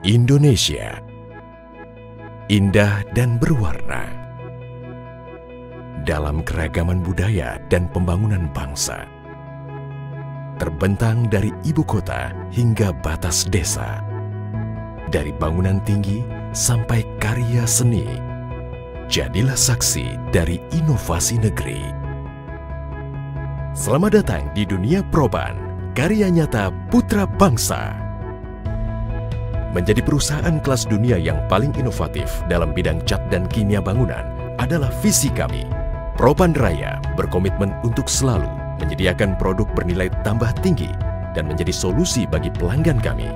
Indonesia indah dan berwarna dalam keragaman budaya dan pembangunan bangsa. Terbentang dari ibu kota hingga batas desa, dari bangunan tinggi sampai karya seni, jadilah saksi dari inovasi negeri. Selamat datang di dunia Proban, karya nyata putra bangsa. Menjadi perusahaan kelas dunia yang paling inovatif dalam bidang cat dan kimia bangunan adalah visi kami. Proban Raya berkomitmen untuk selalu menyediakan produk bernilai tambah tinggi dan menjadi solusi bagi pelanggan kami,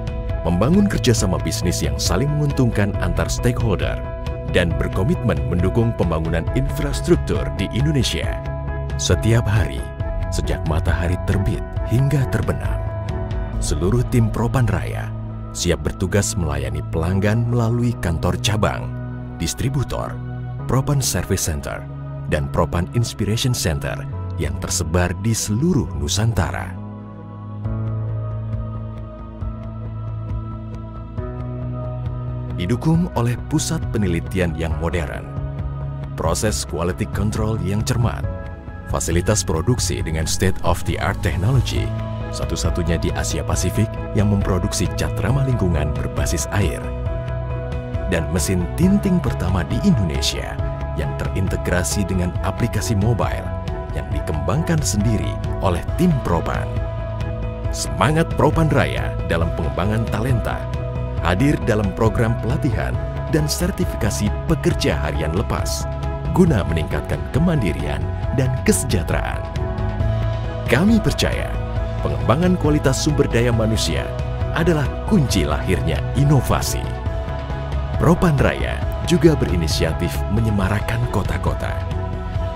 membangun kerjasama bisnis yang saling menguntungkan antar stakeholder, dan berkomitmen mendukung pembangunan infrastruktur di Indonesia. Setiap hari, sejak matahari terbit hingga terbenam, seluruh tim Proban Raya siap bertugas melayani pelanggan melalui kantor cabang, distributor, Proban Service Center, dan Proban Inspiration Center yang tersebar di seluruh Nusantara. Didukung oleh pusat penelitian yang modern, proses quality control yang cermat, fasilitas produksi dengan state-of-the-art technology, satu-satunya di Asia Pasifik yang memproduksi cat ramah lingkungan berbasis air, dan mesin tinting pertama di Indonesia yang terintegrasi dengan aplikasi mobile yang dikembangkan sendiri oleh tim Proban. Semangat Proban Raya dalam pengembangan talenta hadir dalam program pelatihan dan sertifikasi pekerja harian lepas guna meningkatkan kemandirian dan kesejahteraan. Kami percaya pengembangan kualitas sumber daya manusia adalah kunci lahirnya inovasi. Proban Raya juga berinisiatif menyemarakan kota-kota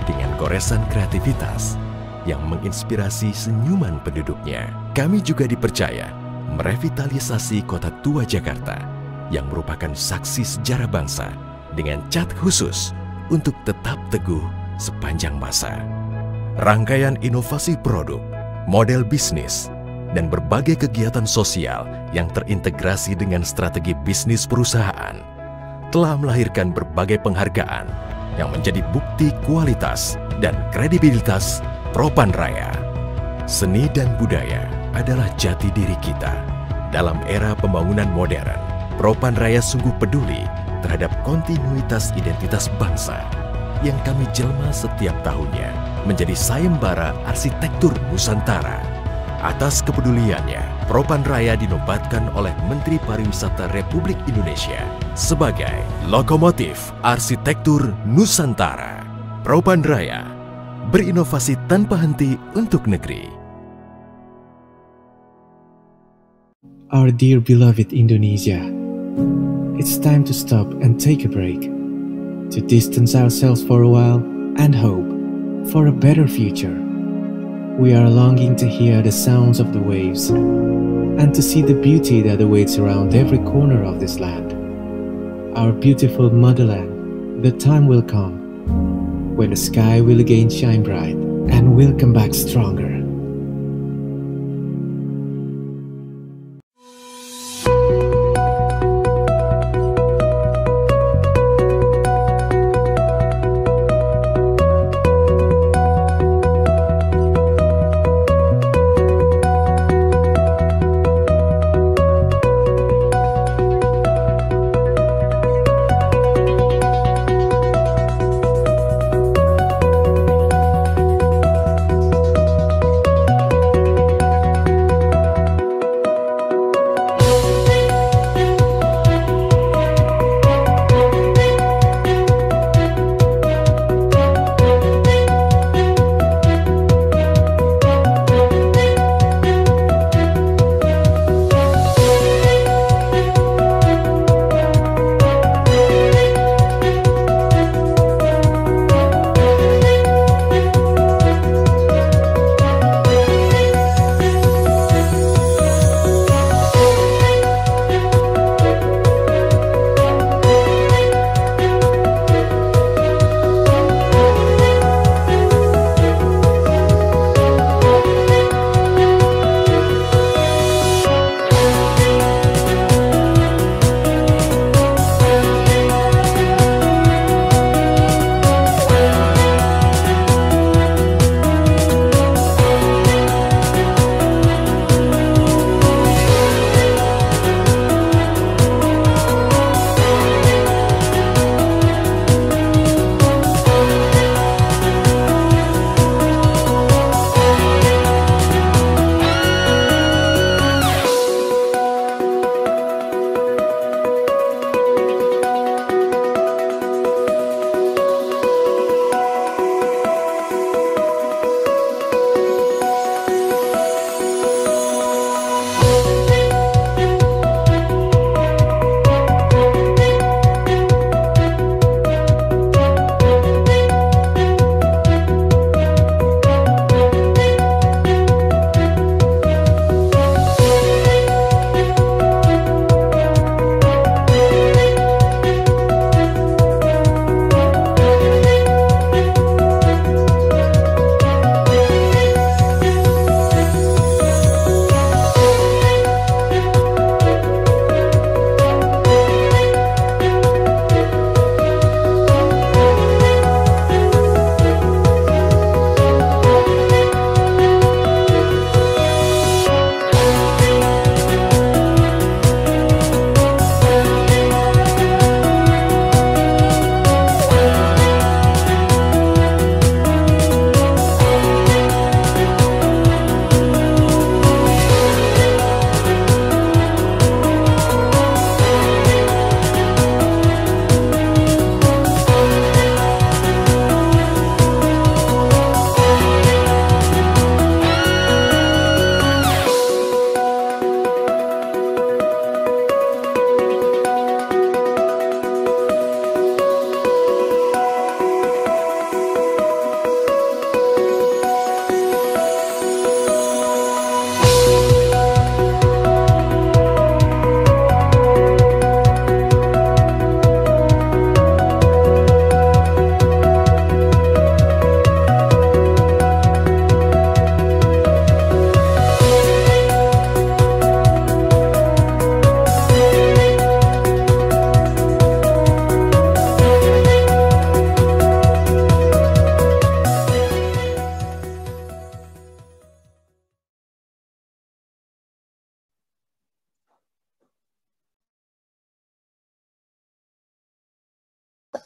dengan goresan kreativitas yang menginspirasi senyuman penduduknya. Kami juga dipercaya merevitalisasi kota tua Jakarta yang merupakan saksi sejarah bangsa dengan cat khusus untuk tetap teguh sepanjang masa. Rangkaian inovasi produk, model bisnis, dan berbagai kegiatan sosial yang terintegrasi dengan strategi bisnis perusahaan telah melahirkan berbagai penghargaan yang menjadi bukti kualitas dan kredibilitas Proban Raya. Seni dan budaya adalah jati diri kita. Dalam era pembangunan modern, Proban Raya sungguh peduli terhadap kontinuitas identitas bangsa yang kami jelma setiap tahunnya menjadi sayembara arsitektur Nusantara. Atas kepeduliannya, Proban Raya dinobatkan oleh Menteri Pariwisata Republik Indonesia sebagai lokomotif arsitektur Nusantara. Proban Raya berinovasi tanpa henti untuk negeri. Our dear beloved Indonesia, it's time to stop and take a break, to distance ourselves for a while and hope for a better future. We are longing to hear the sounds of the waves and to see the beauty that awaits around every corner of this land. Our beautiful motherland, the time will come when the sky will again shine bright and we'll come back stronger.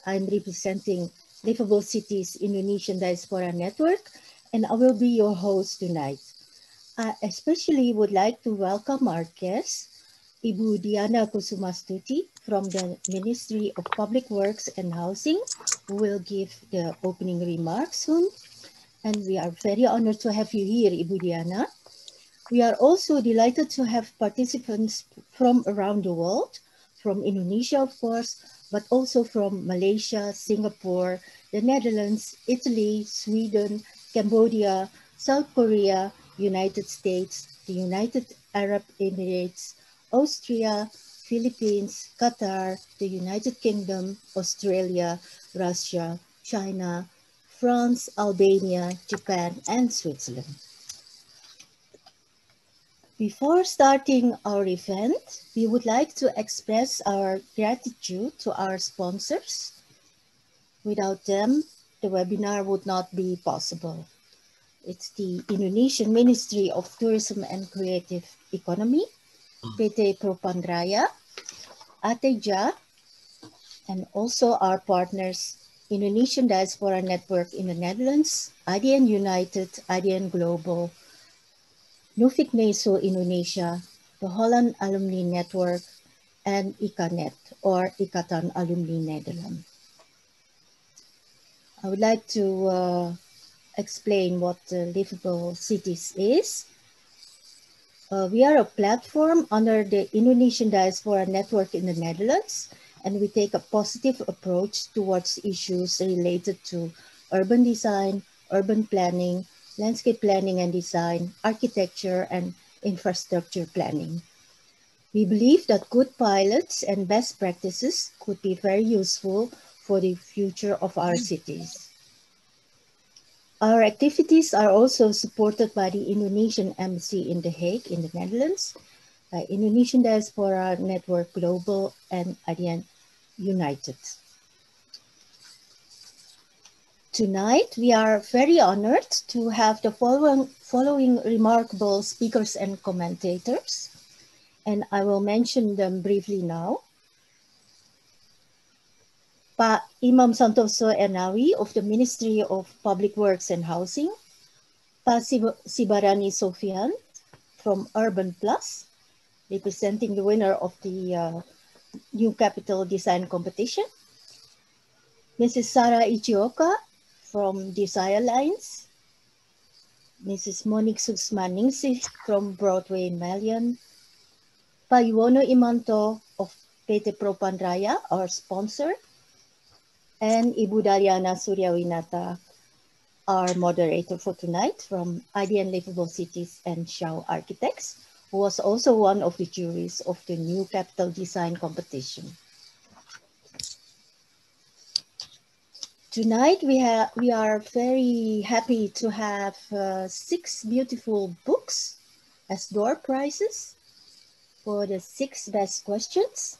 I'm representing Liveable Cities Indonesian Diaspora Network, and I will be your host tonight. I especially would like to welcome our guest, Ibu Diana Kusumastuti from the Ministry of Public Works and Housing, who will give the opening remarks soon. And we are very honored to have you here, Ibu Diana. We are also delighted to have participants from around the world, from Indonesia, of course, but also from Malaysia, Singapore, the Netherlands, Italy, Sweden, Cambodia, South Korea, United States, the United Arab Emirates, Austria, Philippines, Qatar, the United Kingdom, Australia, Russia, China, France, Albania, Japan, and Switzerland. Before starting our event, we would like to express our gratitude to our sponsors. Without them, the webinar would not be possible. It's the Indonesian Ministry of Tourism and Creative Economy, PT Propandraya, Ateja, and also our partners, Indonesian Diaspora Network in the Netherlands, IDN United, IDN Global, Nufik Meso Indonesia, the Holland Alumni Network, and ICANET, or Ikatan Alumni Nederland. I would like to explain what Liveable Cities is. We are a platform under the Indonesian Diaspora Network in the Netherlands, and we take a positive approach towards issues related to urban design, urban planning, landscape planning and design, architecture, and infrastructure planning. We believe that good pilots and best practices could be very useful for the future of our cities. Our activities are also supported by the Indonesian Embassy in The Hague in the Netherlands, by Indonesian Diaspora Network Global, and IDN United. Tonight, we are very honored to have the following remarkable speakers and commentators, and I will mention them briefly now. Pak Imam Santoso Ernawi of the Ministry of Public Works and Housing, Pak Sibarani Sofian from Urban Plus, representing the winner of the New Capital Design Competition, Mrs. Sarah Ichioka from Desire Lines, Mrs. Monique Suksmaningsih from Broadway Malyan, Pak Yuwono Imanto of PT Propandraya, our sponsor, and Ibu Daliana Suryawinata, our moderator for tonight from IDN Liveable Cities and SHAU Architects, who was also one of the juries of the New Capital Design Competition. Tonight we are very happy to have 6 beautiful books as door prizes for the 6 best questions.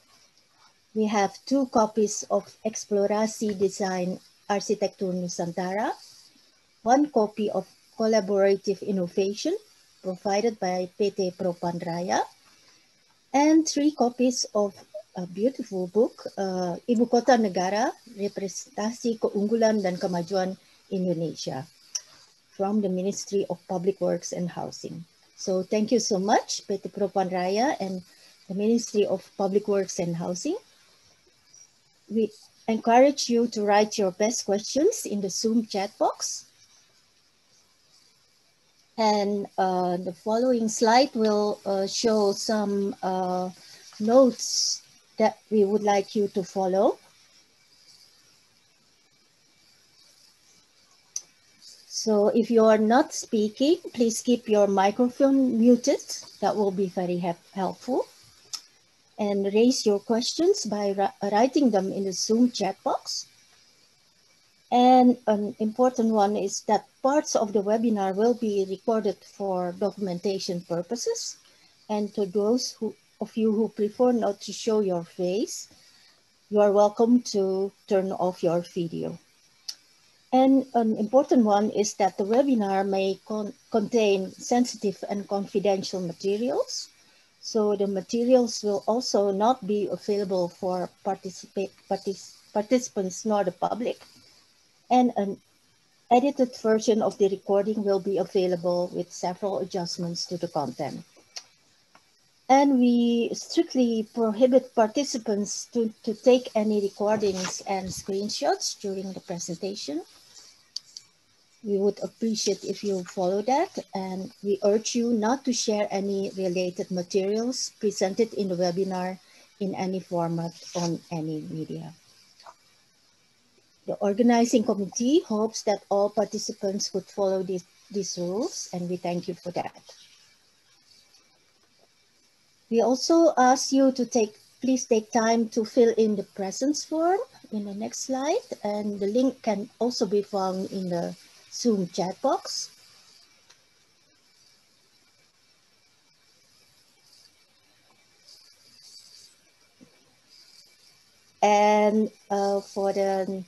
We have 2 copies of Eksplorasi Desain Arsitektur Nusantara, 1 copy of Collaborative Innovation provided by PT Propandraya, and 3 copies of a beautiful book, Ibu Kota Negara, Representasi Keunggulan dan Kemajuan Indonesia, from the Ministry of Public Works and Housing. So thank you so much, PT Propandraya and the Ministry of Public Works and Housing. We encourage you to write your best questions in the Zoom chat box. And the following slide will show some notes that we would like you to follow. So if you are not speaking, please keep your microphone muted. That will be very helpful. And raise your questions by writing them in the Zoom chat box. And an important one is that parts of the webinar will be recorded for documentation purposes. And to those of you who prefer not to show your face, you are welcome to turn off your video. And an important one is that the webinar may contain sensitive and confidential materials. So the materials will also not be available for participants nor the public. And an edited version of the recording will be available with several adjustments to the content. And we strictly prohibit participants to take any recordings and screenshots during the presentation. We would appreciate if you follow that, and we urge you not to share any related materials presented in the webinar in any format on any media. The organizing committee hopes that all participants would follow these rules, and we thank you for that. We also ask you to please take time to fill in the presence form in the next slide, and the link can also be found in the Zoom chat box. And for the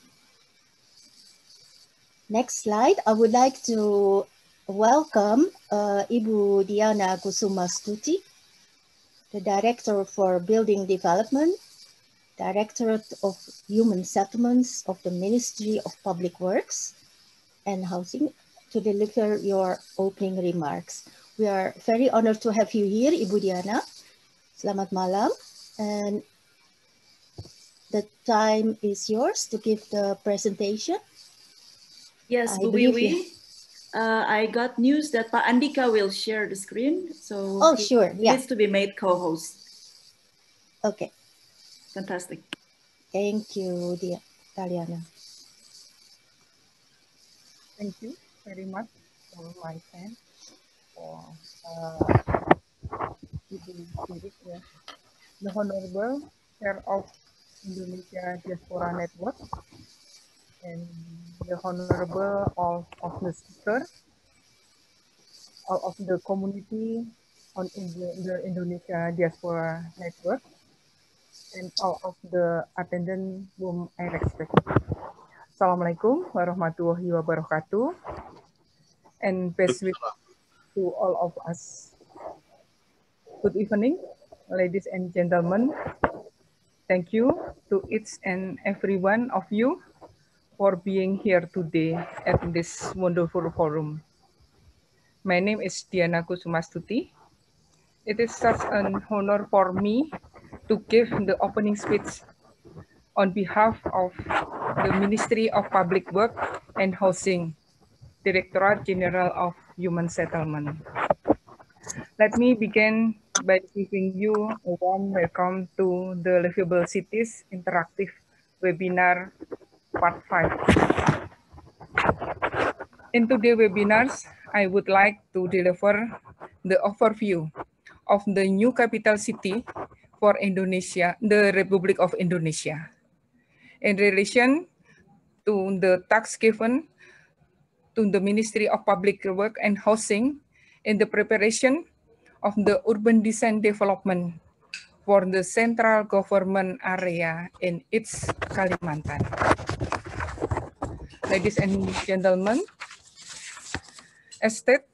next slide, I would like to welcome Ibu Diana Kusumastuti, the Director for Building Development, Directorate of Human Settlements of the Ministry of Public Works and Housing, to deliver your opening remarks. We are very honored to have you here, Ibu Diana. Selamat malam. And the time is yours to give the presentation. Yes, Bu Wiwi. I got news that Pak Andika will share the screen, so sure, he needs to be made co-host. Okay. Fantastic. Thank you, Daliana. Thank you very much for my time for the Honorable Chair of Indonesia Diaspora Network and the Honorable all of the speakers, all of the community on the Indonesia Diaspora Network, and all of the attendants whom I respect. Assalamualaikum warahmatullahi wabarakatuh, and best wishes to all of us. Good evening, ladies and gentlemen. Thank you to each and every one of you for being here today at this wonderful forum. My name is Diana Kusumastuti. It is such an honor for me to give the opening speech on behalf of the Ministry of Public Work and Housing, Directorate General of Human Settlement. Let me begin by giving you a warm welcome to the Liveable Cities Interactive Webinar Part 5. In today's webinars, I would like to deliver the overview of the new capital city for Indonesia, the Republic of Indonesia, in relation to the task given to the Ministry of Public Work and Housing in the preparation of the urban design development for the central government area in its Kalimantan. Ladies and gentlemen, as stated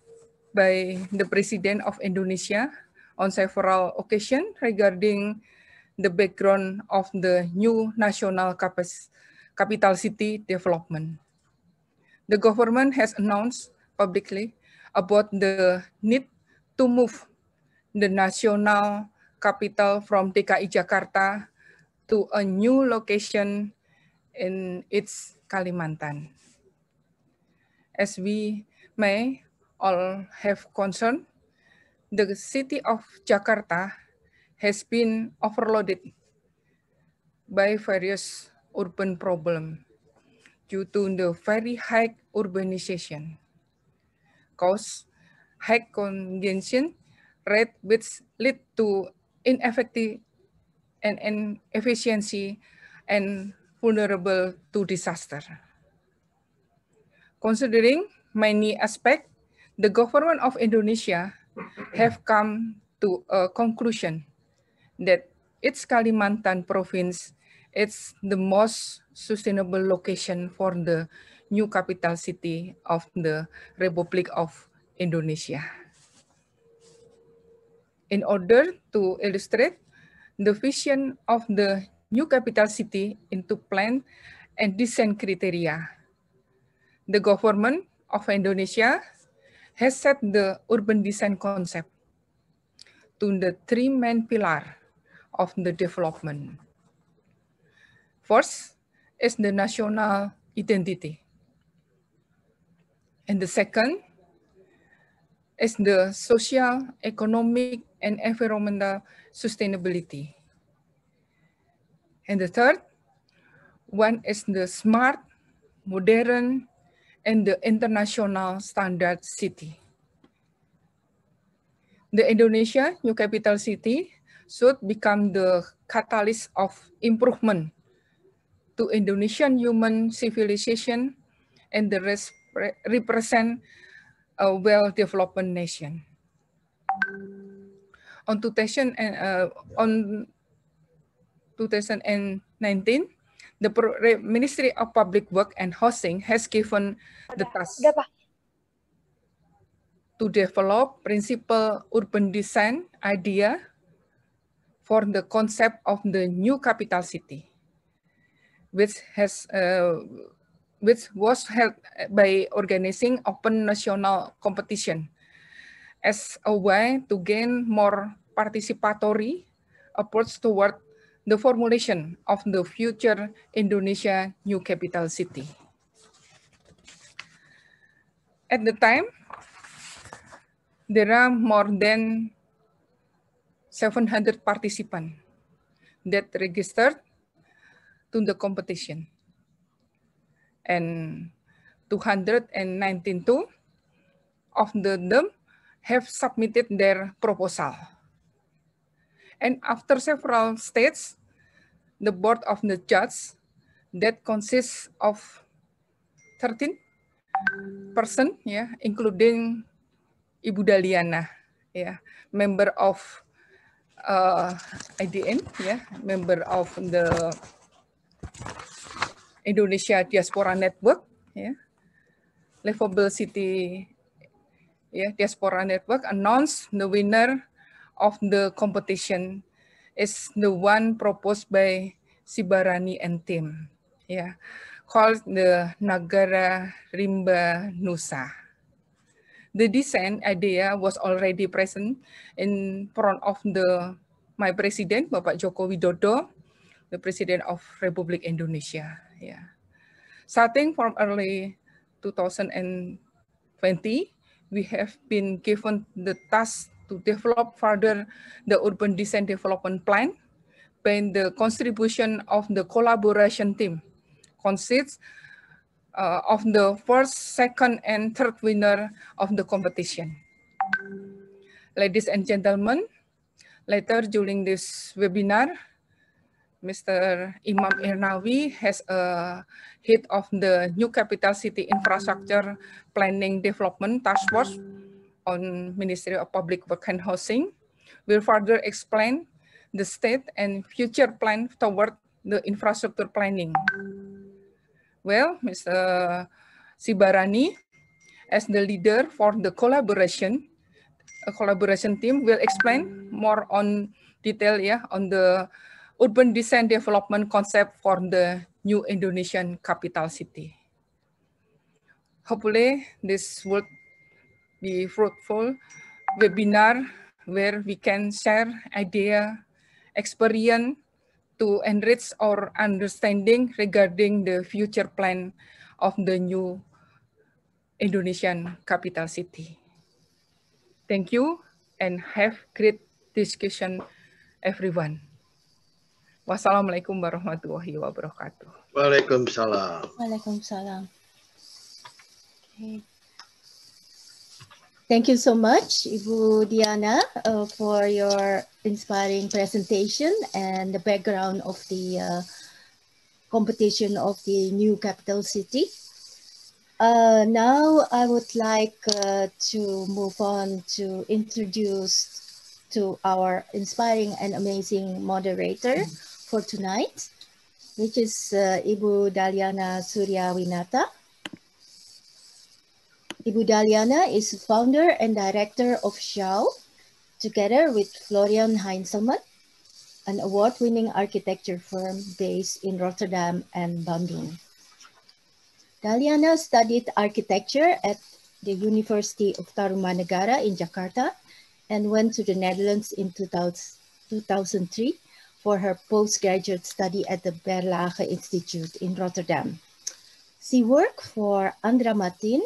by the President of Indonesia on several occasions regarding the background of the new national capital city development. The government has announced publicly about the need to move the national capital from DKI Jakarta to a new location in its Kalimantan. As we may all have concern, the city of Jakarta has been overloaded by various urban problems due to the very high urbanization, cause high congestion rate which lead to ineffective and inefficiency and vulnerable to disaster. Considering many aspects, the government of Indonesia have come to a conclusion that its Kalimantan province is the most sustainable location for the new capital city of the Republic of Indonesia. In order to illustrate the vision of the new capital city into plan and design criteria. The government of Indonesia has set the urban design concept to the three main pillars of the development. First is the national identity. And the second is the social, economic, and environmental sustainability. And the third one is the smart, modern, and the international standard city. The Indonesia new capital city should become the catalyst of improvement to Indonesian human civilization and the represent a well-developed nation. On 2019, the Ministry of Public Work and Housing has given the task to develop principal urban design idea for the concept of the new capital city, which was held by organizing open national competition as a way to gain more participatory approach toward the formulation of the future Indonesia new capital city. At the time, there are more than 700 participants that registered to the competition, and 292 of them have submitted their proposal. And after several stages, the board of the judges that consists of 13 persons, including Ibu Daliana, member of IDN, member of the Indonesia Diaspora Network, Liveable City Diaspora Network, announced the winner of the competition is the one proposed by Sibarani and team, called the Nagara Rimba Nusa. The design idea was already present in front of my president, Bapak Joko Widodo, the President of Republik Indonesia. Starting from early 2020, we have been given the task to develop further the urban design development plan by the contribution of the collaboration team, consists of the first, second, and third winner of the competition. Ladies and gentlemen, later during this webinar, Mr. Imam Ernawi has a head of the New Capital City Infrastructure Planning Development Task Force on Ministry of Public Work and Housing, will further explain the state and future plan toward the infrastructure planning. Well, Mr. Sibarani, as the leader for the collaboration team, will explain more on detail on the urban design development concept for the new Indonesian capital city. Hopefully, this will be fruitful webinar where we can share idea, experience to enrich our understanding regarding the future plan of the new Indonesian capital city. Thank you and have great discussion, everyone. Wassalamualaikum warahmatullahi wabarakatuh. Waalaikumsalam. Waalaikumsalam. Okay. Thank you so much, Ibu Diana, for your inspiring presentation and the background of the competition of the new capital city. Now I would like to move on to introduce to our inspiring and amazing moderator for tonight, which is Ibu Daliana Suryawinata. Ibu Daliana is founder and director of SHAU, together with Florian Heinzelman. an award-winning architecture firm based in Rotterdam and Bandung. Daliana studied architecture at the University of Tarumanegara in Jakarta and went to the Netherlands in 2003 for her postgraduate study at the Berlage Institute in Rotterdam. She worked for Andra Matin,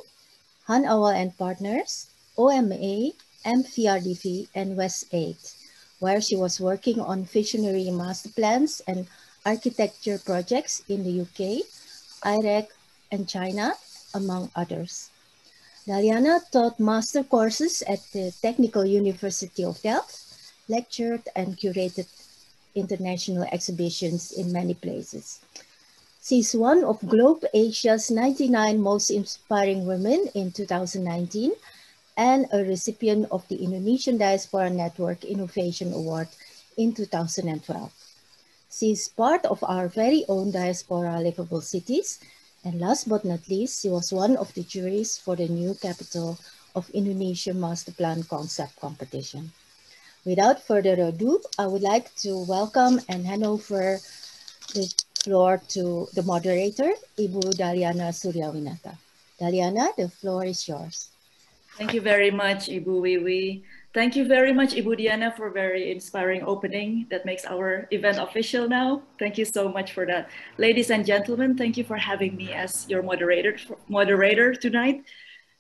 Han Awal and Partners, OMA, MVRDV, and West 8, where she was working on visionary master plans and architecture projects in the UK, Iraq, and China, among others. Daliana taught master courses at the Technical University of Delft, lectured and curated international exhibitions in many places. She's one of Globe Asia's 99 most inspiring women in 2019 and a recipient of the Indonesian Diaspora Network Innovation Award in 2012. She's part of our very own Diaspora Liveable Cities, and last but not least, she was one of the juries for the new Capital of Indonesia Master Plan Concept Competition. Without further ado, I would like to welcome and hand over the floor to the moderator, Ibu Daliana Suryawinata. Daliana, the floor is yours. Thank you very much, Ibu Wiwi. Thank you very much, Ibu Diana, for a very inspiring opening that makes our event official now. Thank you so much for that. Ladies and gentlemen, thank you for having me as your moderator tonight.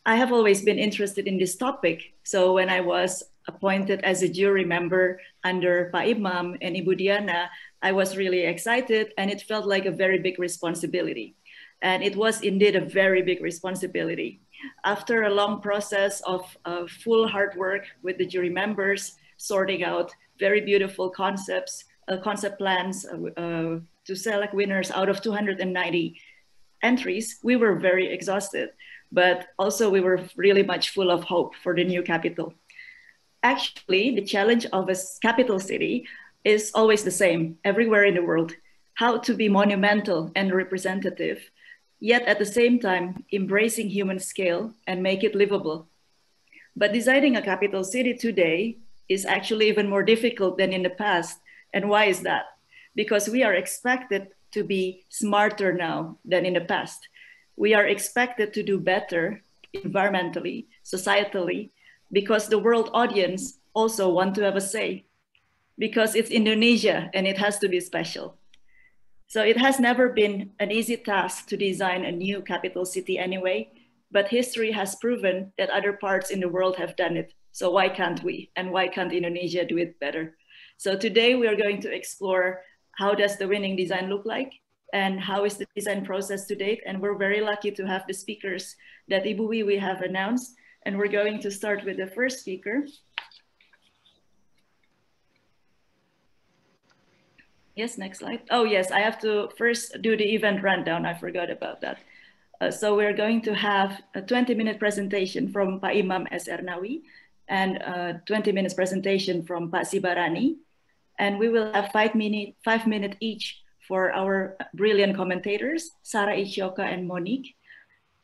I have always been interested in this topic. So when I was appointed as a jury member under Pa Imam and Ibu Diana, I was really excited and it felt like a very big responsibility. And it was indeed a very big responsibility. After a long process of full hard work with the jury members, sorting out very beautiful concept plans to select winners out of 290 entries, we were very exhausted, but also we were really much full of hope for the new capital. Actually, the challenge of a capital city is always the same everywhere in the world: how to be monumental and representative, yet at the same time embracing human scale and make it livable. But designing a capital city today is actually even more difficult than in the past. And why is that? Because we are expected to be smarter now than in the past. We are expected to do better environmentally, societally, because the world audience also want to have a say, because it's Indonesia and it has to be special. So it has never been an easy task to design a new capital city anyway, but history has proven that other parts in the world have done it. So why can't we? And why can't Indonesia do it better? So today we are going to explore how does the winning design look like and how is the design process to date. And we're very lucky to have the speakers that Ibu Wiwi have announced. And we're going to start with the first speaker. Yes, next slide. Oh yes, I have to first do the event rundown. I forgot about that. So we're going to have a 20-minute presentation from Pa Imam Ernawi and a 20 minutes presentation from Pa Sibarani. And we will have 5 minutes each for our brilliant commentators, Sarah, Ichioka, and Monique.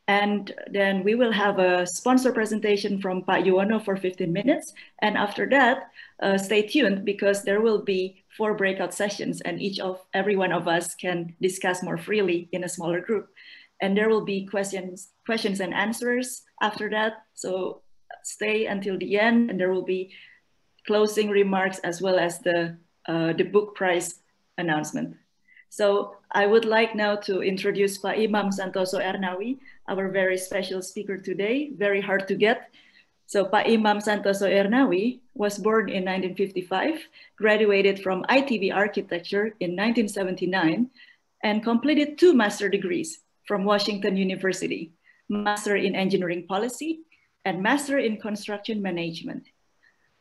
And then we will have a sponsor presentation from Pa Yuwono for 15 minutes. And after that, stay tuned because there will be 4 breakout sessions and every one of us can discuss more freely in a smaller group. And there will be questions and answers after that. So stay until the end and there will be closing remarks as well as the book prize announcement. So I would like now to introduce Pa Imam Santoso Ernawi, our very special speaker today, very hard to get. So Pa Imam Santoso Ernawi was born in 1955, graduated from ITB Architecture in 1979, and completed 2 master degrees from Washington University, Master in Engineering Policy and Master in Construction Management.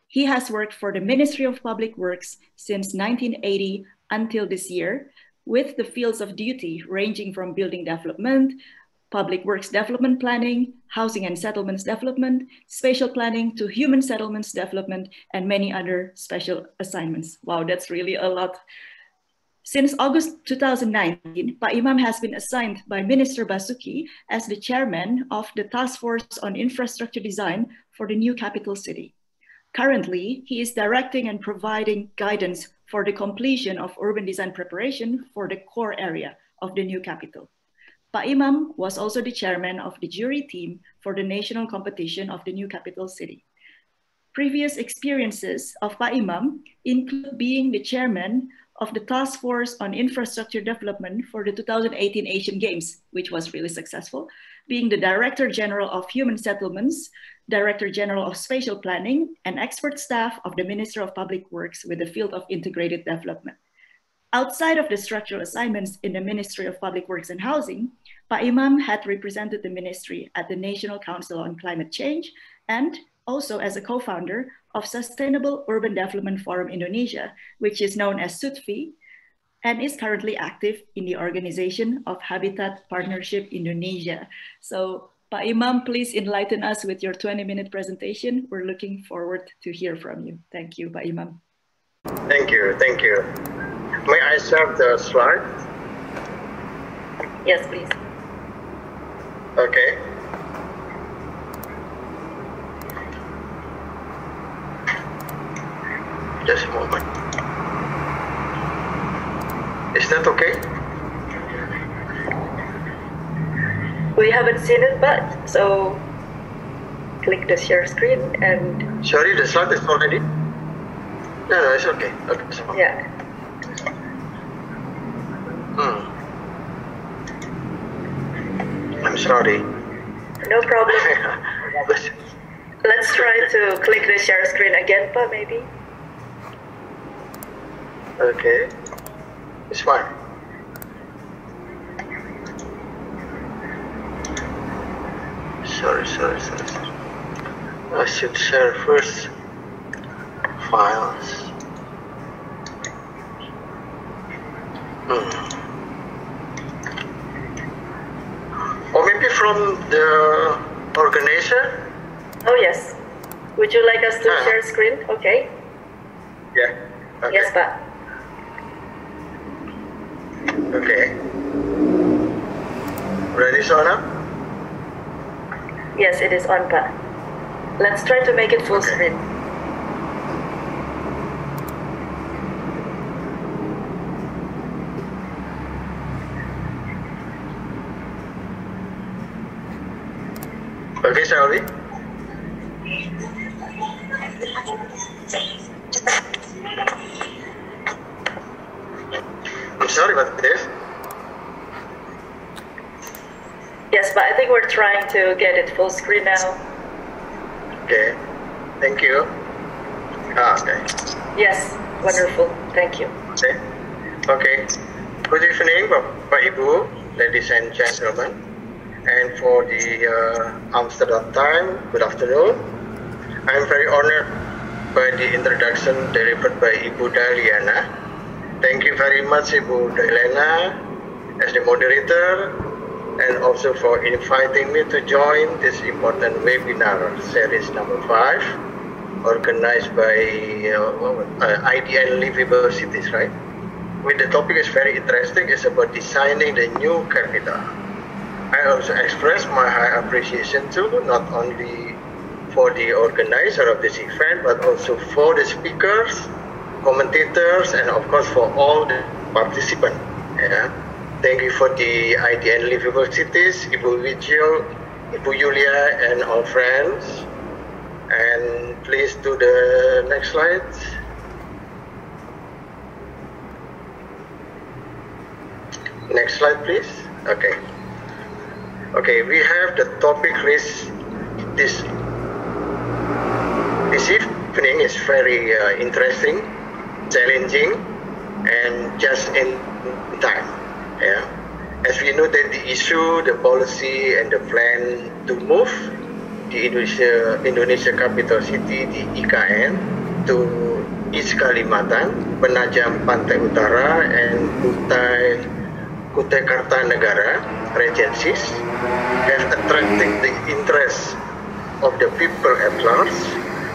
He has worked for the Ministry of Public Works since 1980 until this year, with the fields of duty ranging from building development, public works development planning, housing and settlements development, spatial planning to human settlements development, and many other special assignments. Wow, that's really a lot. Since August 2019, Pa Imam has been assigned by Minister Basuki as the chairman of the Task Force on Infrastructure Design for the new capital city. Currently, he is directing and providing guidance for the completion of urban design preparation for the core area of the new capital. Pak Imam was also the chairman of the jury team for the national competition of the new capital city. Previous experiences of Pak Imam include being the chairman of the Task Force on Infrastructure Development for the 2018 Asian Games, which was really successful, being the Director General of Human Settlements, Director General of Spatial Planning, and expert staff of the Minister of Public Works with the field of integrated development. Outside of the structural assignments in the Ministry of Public Works and Housing, Pak Imam had represented the ministry at the National Council on Climate Change and also as a co-founder of Sustainable Urban Development Forum Indonesia, which is known as SUDFI, and is currently active in the organization of Habitat Partnership Indonesia. So, Pak Imam, please enlighten us with your 20-minute presentation. We're looking forward to hear from you. Thank you, Pak Imam. Thank you, thank you. May I share the slide? Yes, please. Okay. Just a moment. Is that okay? We haven't seen it, but so click the share screen and. Sorry, the slide is already. No, it's okay. Okay, so. Yeah. I'm sorry. No problem. Let's try to click the share screen again, Pa, maybe. Okay, it's fine. Sorry. I should share first files. Or maybe from the organizer? Oh, yes. Would you like us to share screen? Okay. Yeah. Okay. Yes, Pa. Okay. Ready, Sona? Yes, it is on, Pa. Let's try to make it full screen. Okay, shall we? I'm sorry about this. Yes, but I think we're trying to get it full screen now. Okay, thank you. Okay. Yes, wonderful. Thank you. Okay. Okay. Good evening, Bapak Ibu, ladies and gentlemen. And for the Amsterdam time, good afternoon. I'm very honored by the introduction delivered by Ibu Daliana. Thank you very much, Ibu Daliana, as the moderator, and also for inviting me to join this important webinar, series number 5, organized by IDN Liveable Cities, right? With the topic is very interesting, it's about designing the new capital. I also express my high appreciation too, not only for the organizer of this event, but also for the speakers, commentators, and of course for all the participants. Yeah. Thank you for the IDN Liveable Cities, Ibu Wijo, Ibu Yulia, and all friends. And please do the next slide. Next slide, please. Okay. Okay, we have the topic list. This evening is very interesting, challenging, and just in time. Yeah. As we know that the issue, the policy, and the plan to move the Indonesia capital city, the IKN, to East Kalimantan, Penajam Pantai Utara, and Kutai Kartanegara regencies have attracted the interest of the people at large,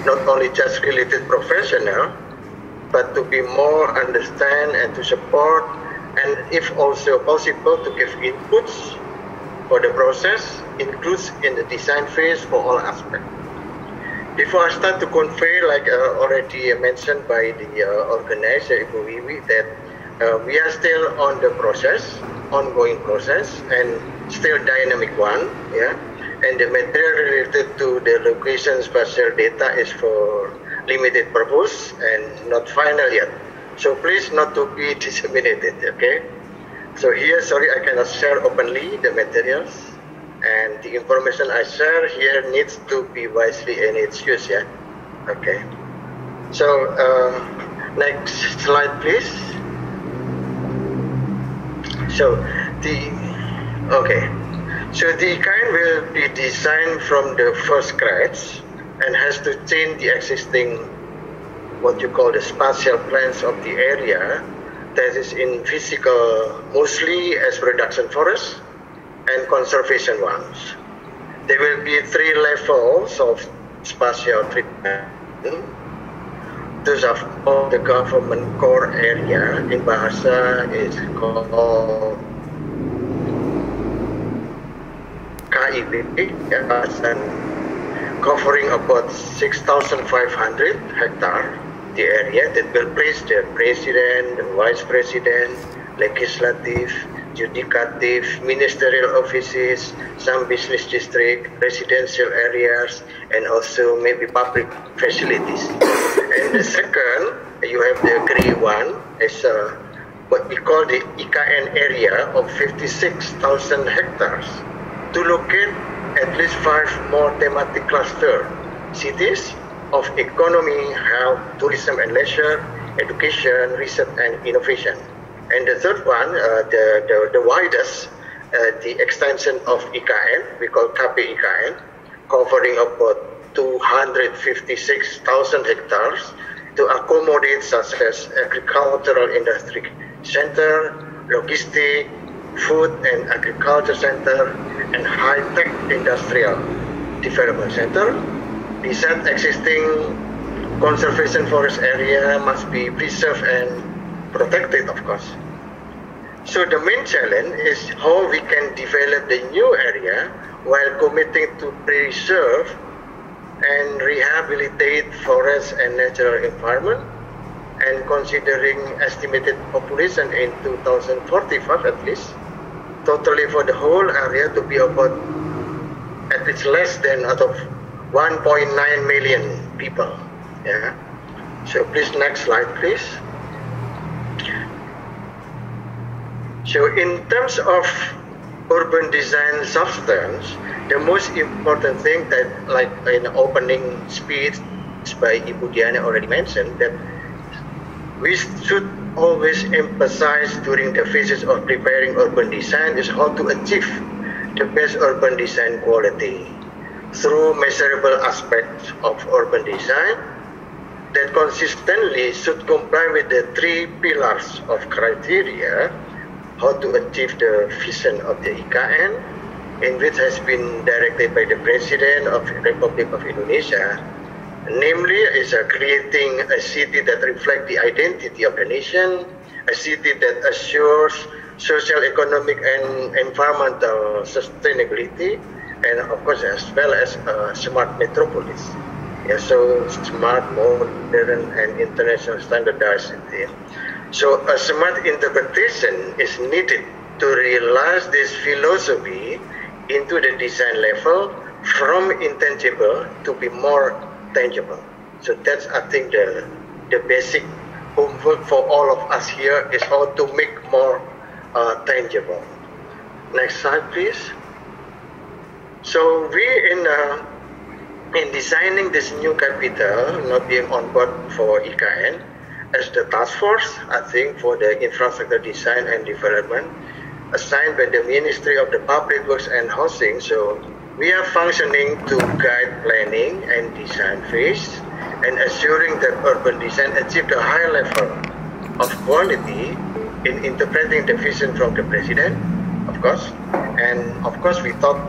not only just related professional, but to be more understand and to support, and if also possible to give inputs for the process, includes in the design phase for all aspects. Before I start to convey, like already mentioned by the organizer, Ibu Wiwi, that we are still on the process, ongoing process, and still dynamic one, yeah. And the material related to the location spatial data is for limited purpose and not final yet. So please not to be disseminated, okay? So here, sorry, I cannot share openly the materials, and the information I share here needs to be wisely in its use, yeah? Okay. So next slide, please. So the IKN will be designed from the first scratch and has to change the existing, what you call the spatial plans of the area that is in physical, mostly as production forests and conservation ones. There will be 3 levels of spatial treatment. Those are all the government core area. In Bahasa is called KIP, covering about 6,500 hectares. The area that will place the president, the vice president, legislative, judicative, ministerial offices, some business district, residential areas, and also maybe public facilities. And the second, you have the gray one, is what we call the IKN area of 56,000 hectares to locate at least 5 more thematic cluster cities of economy, health, tourism and leisure, education, research and innovation. And the third one, the widest, the extension of IKN, we call KP IKN, covering about 256,000 hectares to accommodate such as agricultural industry center, logistic, food and agriculture center, and high-tech industrial development center. The said existing conservation forest area must be preserved and protected, of course. So the main challenge is how we can develop the new area while committing to preserve and rehabilitate forests and natural environment, and considering estimated population in 2045 at least, totally for the whole area to be about at least less than out of 1.9 million people. Yeah. So please, next slide, please. So in terms of urban design substance, the most important thing that, like in the opening speech by Ibu Diana already mentioned, that we should always emphasize during the phases of preparing urban design is how to achieve the best urban design quality through measurable aspects of urban design that consistently should comply with the 3 pillars of criteria how to achieve the vision of the IKN, in which has been directed by the President of the Republic of Indonesia, namely is creating a city that reflects the identity of the nation, a city that assures social, economic and environmental sustainability, and of course as well as a smart metropolis. Yeah, so smart, modern and international standardized city. So a smart interpretation is needed to realize this philosophy into the design level from intangible to be more tangible. So that's, I think, the basic homework for all of us here is how to make more tangible. Next slide, please. So we in designing this new capital, not being on board for IKN, as the task force, I think, for the infrastructure design and development assigned by the Ministry of the Public Works and Housing. So we are functioning to guide planning and design phase and assuring that urban design achieve a high level of quality in interpreting the vision from the President, of course. And of course, we thought,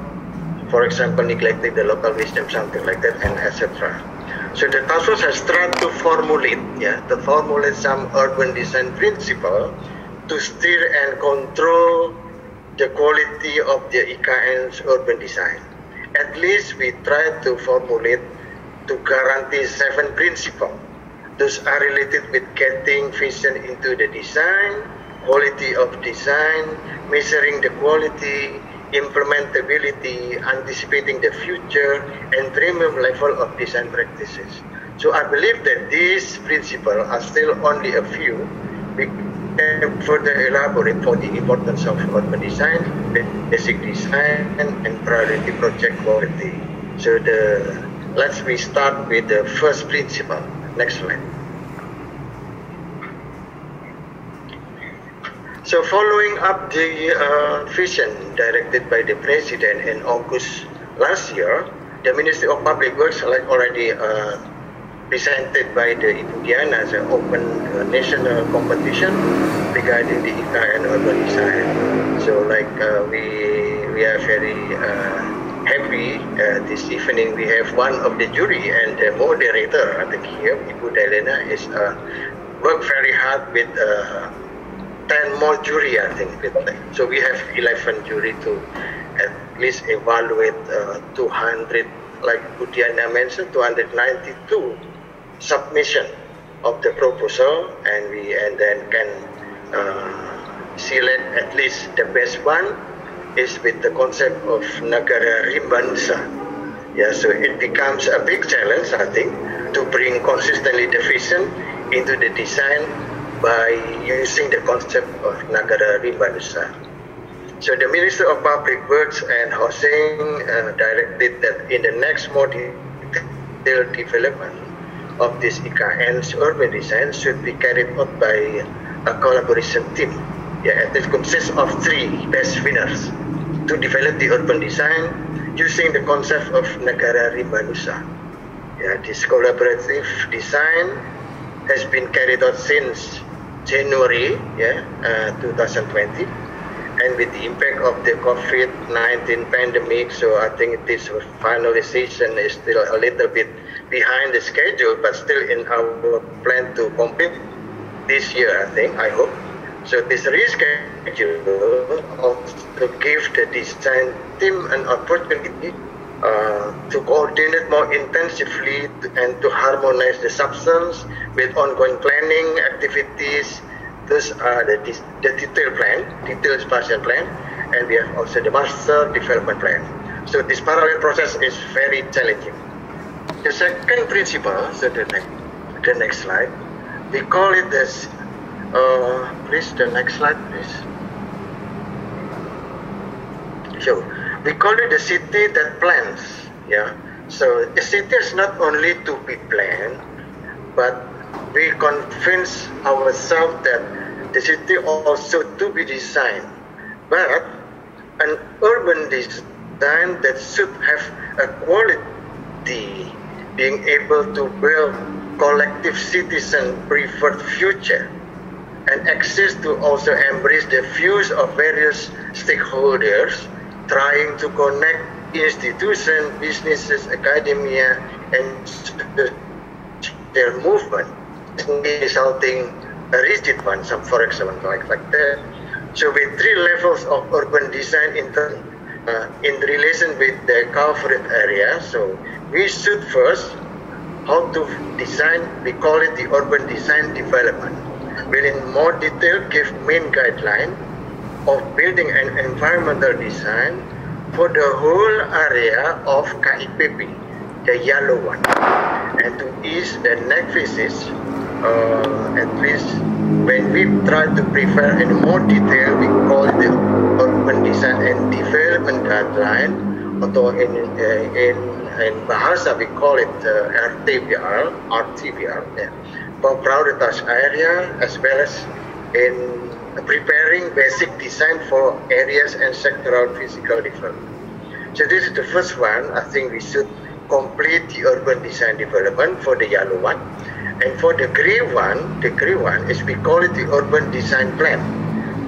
for example, neglecting the local wisdom, something like that, and etc. So the task force has tried to formulate some urban design principle to steer and control the quality of the IKN's urban design. At least we try to formulate to guarantee 7 principles. Those are related with getting vision into the design, quality of design, measuring the quality, implementability, anticipating the future, and premium level of design practices. So I believe that these principles are still only a few. We can further elaborate for the importance of urban design, basic design, and priority project quality. So let's start with the first principle. Next slide. So following up the vision directed by the President in August last year, the Ministry of Public Works, like already presented by the Ibu Diana, as an open national competition regarding the IKN urban design. So like we are very happy this evening we have one of the jury and the moderator. I think here Ibu Daliana is worked very hard with 10 more jury, I think. So we have 11 jury to at least evaluate 200, like Ibu Diana mentioned, 292 submission of the proposal, and then can select at least the best one is with the concept of Negara Rimba Nusa. Yeah, so it becomes a big challenge, I think, to bring consistently the vision into the design by using the concept of Negara Rimba Nusa. So the Minister of Public Works and Housing directed that in the next more detailed development of this IKN's urban design should be carried out by a collaboration team. Yeah, it consists of 3 best winners to develop the urban design using the concept of Negara Rimba Nusa. Yeah, this collaborative design has been carried out since January 2020, and with the impact of the COVID-19 pandemic, so I think this finalization is still a little bit behind the schedule, but still in our plan to complete this year, I hope. So this reschedule also give the design team an opportunity to coordinate more intensively and to harmonize the substance with ongoing planning activities. Those are the detailed plan, detailed spatial plan, and we have also the master development plan. So this parallel process is very challenging. The second principle, so the next slide, we call it as, please, the next slide, please. So we call it the city that plans. Yeah. So a city is not only to be planned, but we convince ourselves that the city also to be designed, but an urban design that should have a quality, being able to build collective citizen preferred future, and access to also embrace the views of various stakeholders, trying to connect institutions, businesses, academia, and their movement, resulting a rigid one, some for example, like that. So with 3 levels of urban design in relation with the covered area, so we should first how to design, we call it the urban design development, will in more detail give main guideline of building and environmental design for the whole area of KIPP, the yellow one, and to ease the next at least when we try to prepare in more detail, we call it the urban design and development guideline, although in Bahasa we call it RTBR, for prioritized area, as well as in preparing basic design for areas and sectoral physical development. So this is the first one. I think we should complete the urban design development for the yellow one. And for the green one is we call it the urban design plan.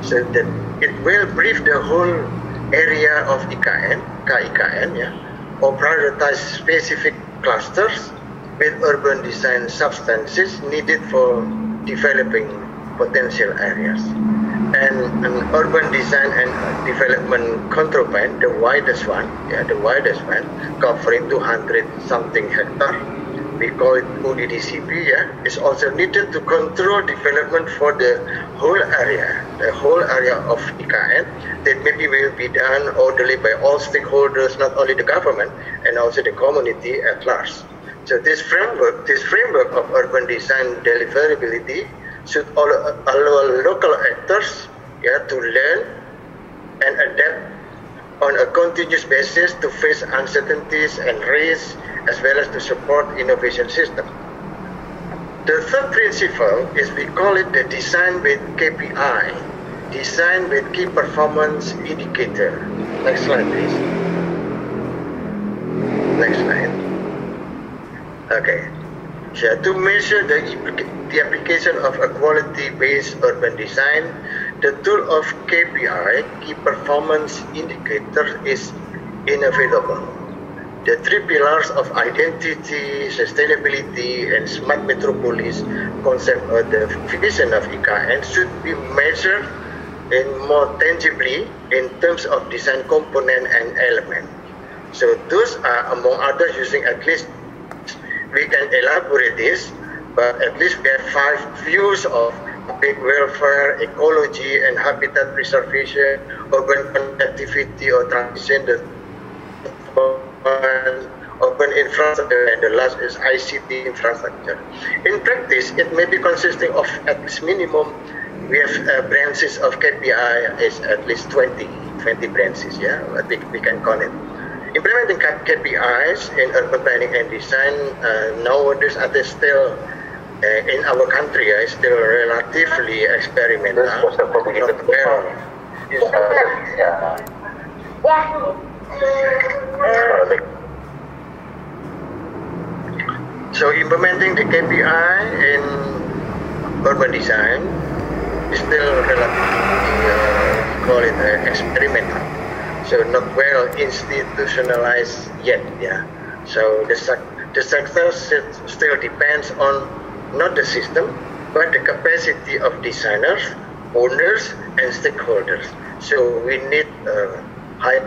So that it will brief the whole area of KIKN, or prioritize specific clusters with urban design substances needed for developing potential areas. And an urban design and development control plan, the widest one, covering 200 something hectares, we call it ODDCP, is also needed to control development for the whole area of IKN, that maybe will be done orderly by all stakeholders, not only the government, and also the community at large. So this framework of urban design deliverability should allow local actors to learn and adapt on a continuous basis to face uncertainties and risks, as well as to support innovation system. The third principle is, we call it the design with KPI, design with key performance indicator. Next slide, please. Next slide. Okay. So to measure the application of a quality-based urban design, the tool of KPI, key performance indicator, is inevitable. The three pillars of identity, sustainability, and smart metropolis concept of the vision of IKN should be measured in more tangibly in terms of design component and element. So those are, among others, using at least, we can elaborate this, but at least we have 5 views of public welfare, ecology and habitat preservation, urban connectivity or transition, urban infrastructure, and the last is ICT infrastructure. In practice, it may be consisting of at least minimum, we have branches of KPI is at least 20 branches, we can call it. Implementing KPIs in urban planning and design nowadays are still in our country is still relatively experimental. So implementing the KPI in urban design is still relatively, call it experimental. So not well institutionalized yet, So the success still depends on not the system, but the capacity of designers, owners, and stakeholders. So we need a high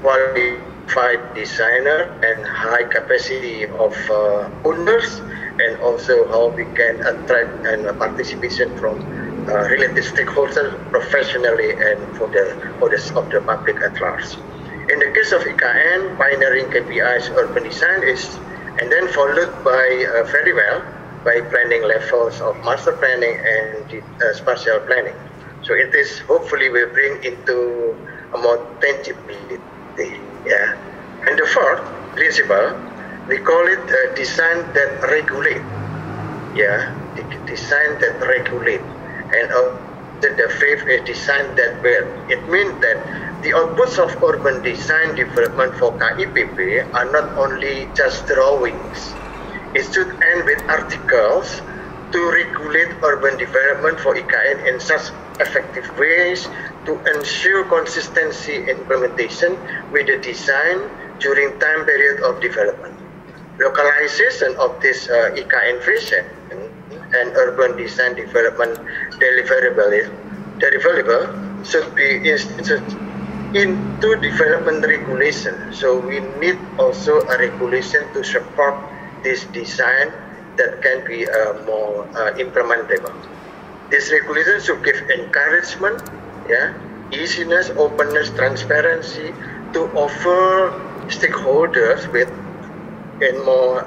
qualified designer and high capacity of owners, and also how we can attract and participation from related stakeholders professionally and for the public at large. In the case of IKN, pioneering KPIs urban design is, and then followed by very well by planning levels of master planning and spatial planning. So it is hopefully will bring into a more tangibility. And the fourth principle, we call it design that regulate. Design that regulate. And the fifth is design that build. It means that the outputs of urban design development for KIPP are not only just drawings. It should end with articles to regulate urban development for IKN in such effective ways to ensure consistency implementation with the design during time period of development. Localization of this IKN vision and urban design development deliverable should be instituted into development regulation. So we need also a regulation to support this design that can be more implementable. This regulation should give encouragement, easiness, openness, transparency to offer stakeholders with more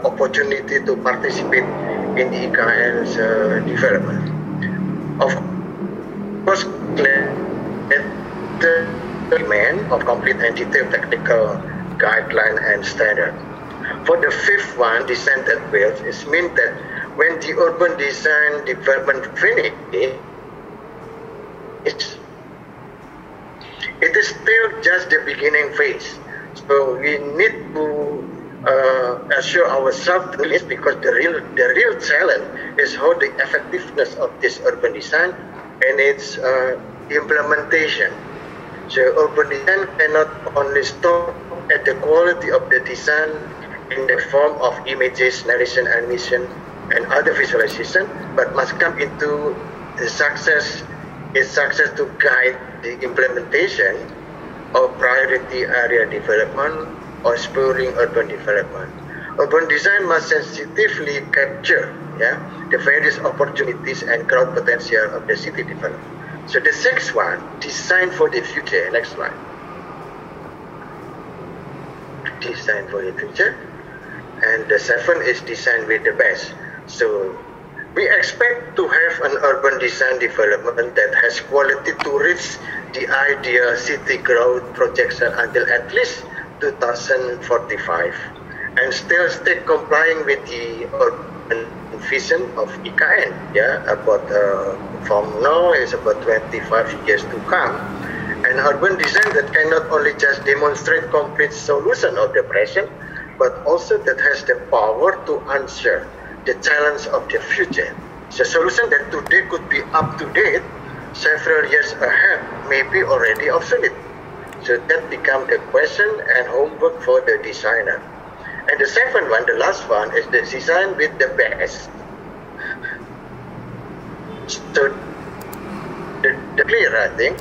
opportunity to participate in the IKN's development. Of course, the demand of complete and detailed technical guideline and standard. For the fifth one, design that builds, it means that when the urban design development finish, it is still just the beginning phase. So we need to assure ourselves to this, because the real challenge is how the effectiveness of this urban design and its implementation. So urban design cannot only stop at the quality of the design in the form of images, narration, animation, and other visualization, but must come into its success to guide the implementation of priority area development or spurring urban development. urban design must sensitively capture the various opportunities and growth potential of the city development. So the sixth one, design for the future. Next slide. Design for the future. And the seventh is design with the best. So we expect to have an urban design development that has quality to reach the ideal city growth projection until at least 2045 and still stay complying with the urban vision of IKN. About from now is about 25 years to come. An urban design that cannot only just demonstrate complete solution of the present, but also that has the power to answer the challenge of the future. The solution that today could be up to date, several years ahead may be already obsolete. So that becomes the question and homework for the designer. And the second one, the last one, is the design with the best. So the clear, I think,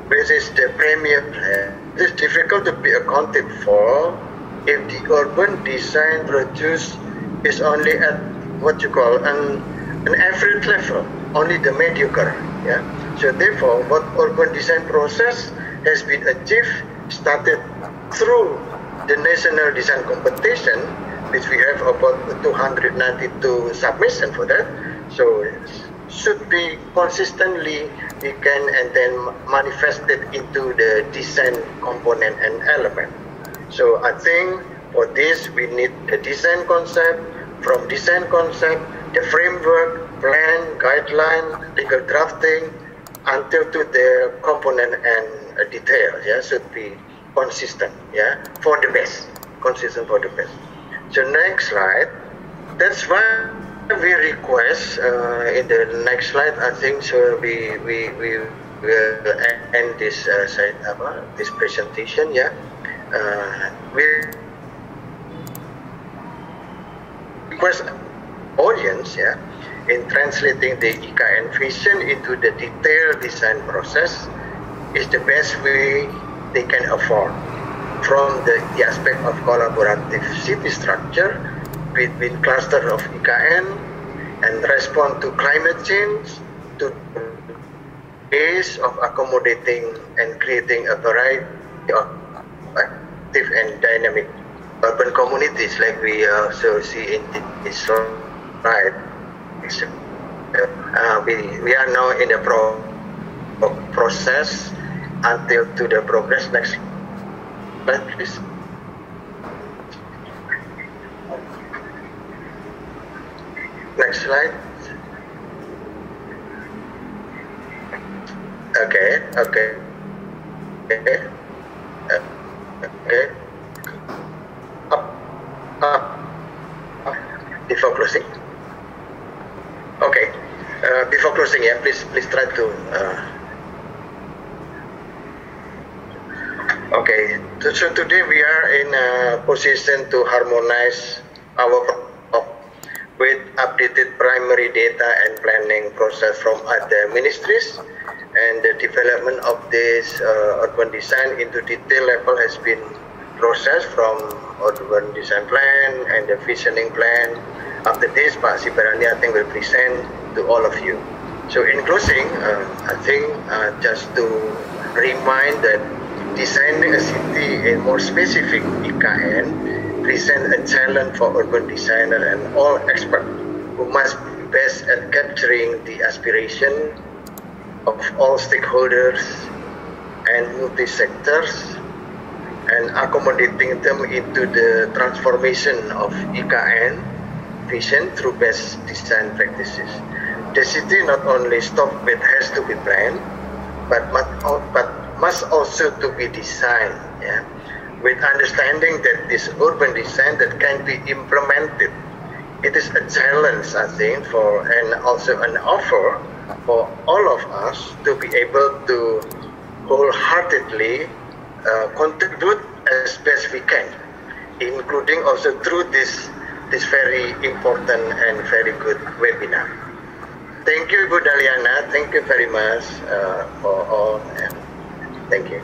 which is the premier plan. It is difficult to be accounted for if the urban design produced is only at what you call an average level, only the mediocre. So therefore, what urban design process has been achieved started through the national design competition, which we have about 292 submissions for that. So it should be consistently we can and then manifest it into the design component and element. So I think for this we need the design concept. From design concept, the framework, plan, guideline, legal drafting, until to the component and detail, should be consistent, for the best, consistent for the best. So next slide. That's why we request in the next slide. I think so. We will end this this presentation. We request audience, in translating the IKN vision into the detailed design process is the best way they can afford. From the aspect of collaborative city structure between clusters of IKN and respond to climate change, to ways of accommodating and creating a variety of active and dynamic urban communities, like we also see in this slide. We are now in the process until to the progress. Next slide, please. Next slide. Okay. Before closing. Okay. Before closing, please try to. Okay. So today we are in a position to harmonize our with updated primary data and planning process from other ministries, and the development of this urban design into detail level has been processed from urban design plan and the visioning plan. After this, Pak Sibarani, I think, will present to all of you. So in closing, I think just to remind that designing a city in more specific IKN present a challenge for urban designer and all experts who must be best at capturing the aspiration of all stakeholders and multi-sectors and accommodating them into the transformation of IKN vision through best design practices. The city not only stop with has to be planned, but must also to be designed, with understanding that this urban design that can be implemented. It is a challenge, I think, and also an offer for all of us to be able to wholeheartedly contribute as best we can, including also through this very important and very good webinar. Thank you, Ibu Daliana. Thank you very much for all, and thank you.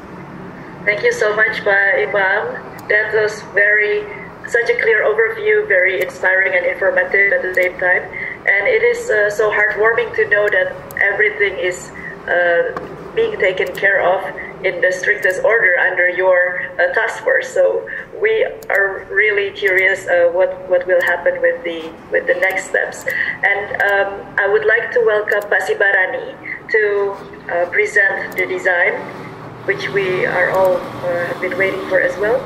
Thank you so much, Pak Imam. That was very such a clear overview, very inspiring and informative at the same time. And it is so heartwarming to know that everything is being taken care of in the strictest order under your task force. So we are really curious what will happen with the next steps. And I would like to welcome Pak Sibarani to present the design, which we are all have been waiting for as well.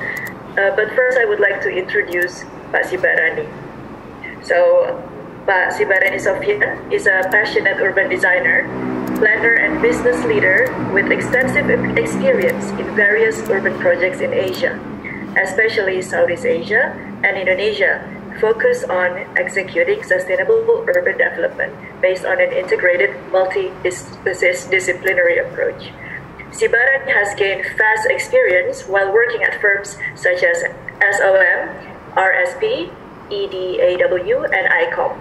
But first, I would like to introduce Pak Sibarani. So, Pak Sibarani Sofian is a passionate urban designer, planner, and business leader with extensive experience in various urban projects in Asia, especially Southeast Asia and Indonesia, focused on executing sustainable urban development based on an integrated multidisciplinary approach. Sibarani has gained vast experience while working at firms such as SOM, RSP, EDAW, and ICOM.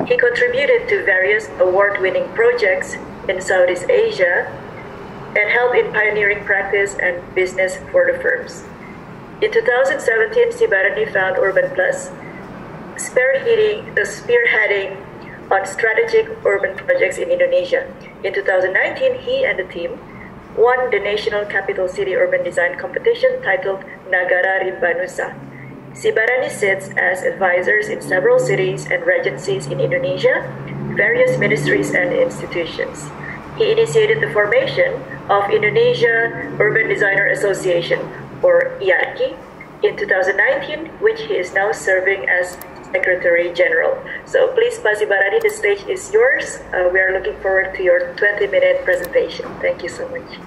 He contributed to various award-winning projects in Southeast Asia and helped in pioneering practice and business for the firms. In 2017, Sibarani founded Urban Plus, spearheading on strategic urban projects in Indonesia. In 2019, he and the team won the National Capital City Urban Design Competition titled Nagara Rimba Nusa. Sibarani sits as advisors in several cities and regencies in Indonesia, various ministries and institutions. He initiated the formation of Indonesia Urban Designer Association, or IARCI, in 2019, which he is now serving as Secretary General. So please, Pak Sibarani, the stage is yours. We are looking forward to your 20-minute presentation. Thank you so much.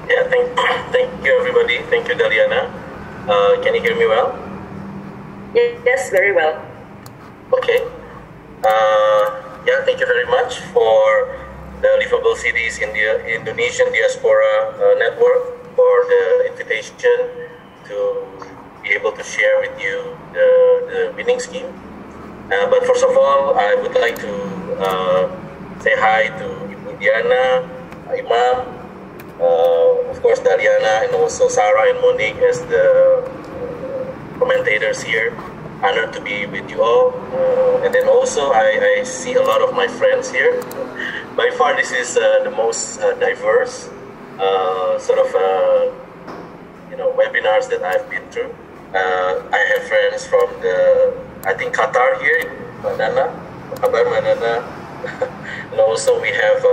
Yeah, thank you everybody. Thank you, Daliana. Can you hear me well? Yes, very well. Okay. Yeah, thank you very much for the Liveable Cities in the Indonesian Diaspora Network for the invitation to be able to share with you the winning scheme. But first of all, I would like to say hi to Ibu Diana, Imam, of course Daliana, and also Sarah and Monique as the commentators here. Honored to be with you all. And then also I see a lot of my friends here. By far this is the most diverse sort of webinars that I've been through. I have friends from I think Qatar here, Manana, Manana. And also we have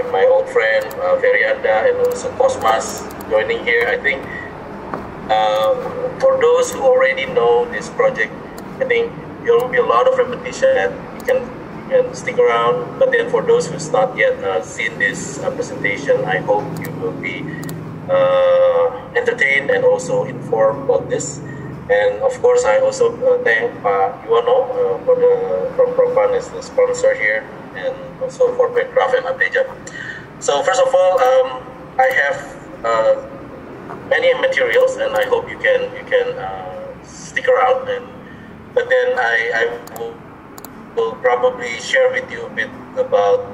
my old friend Verianda and also Cosmas joining here. I think for those who already know this project, I think there will be a lot of repetition and you can stick around. But then for those who's not yet seen this presentation, I hope you will be entertained and also informed about this. And of course, I also thank Pak Yuwono from Propan as the sponsor here, and also for Backcraft and Ateja. So first of all, I have many materials, and I hope you can stick around. But then I will probably share with you a bit about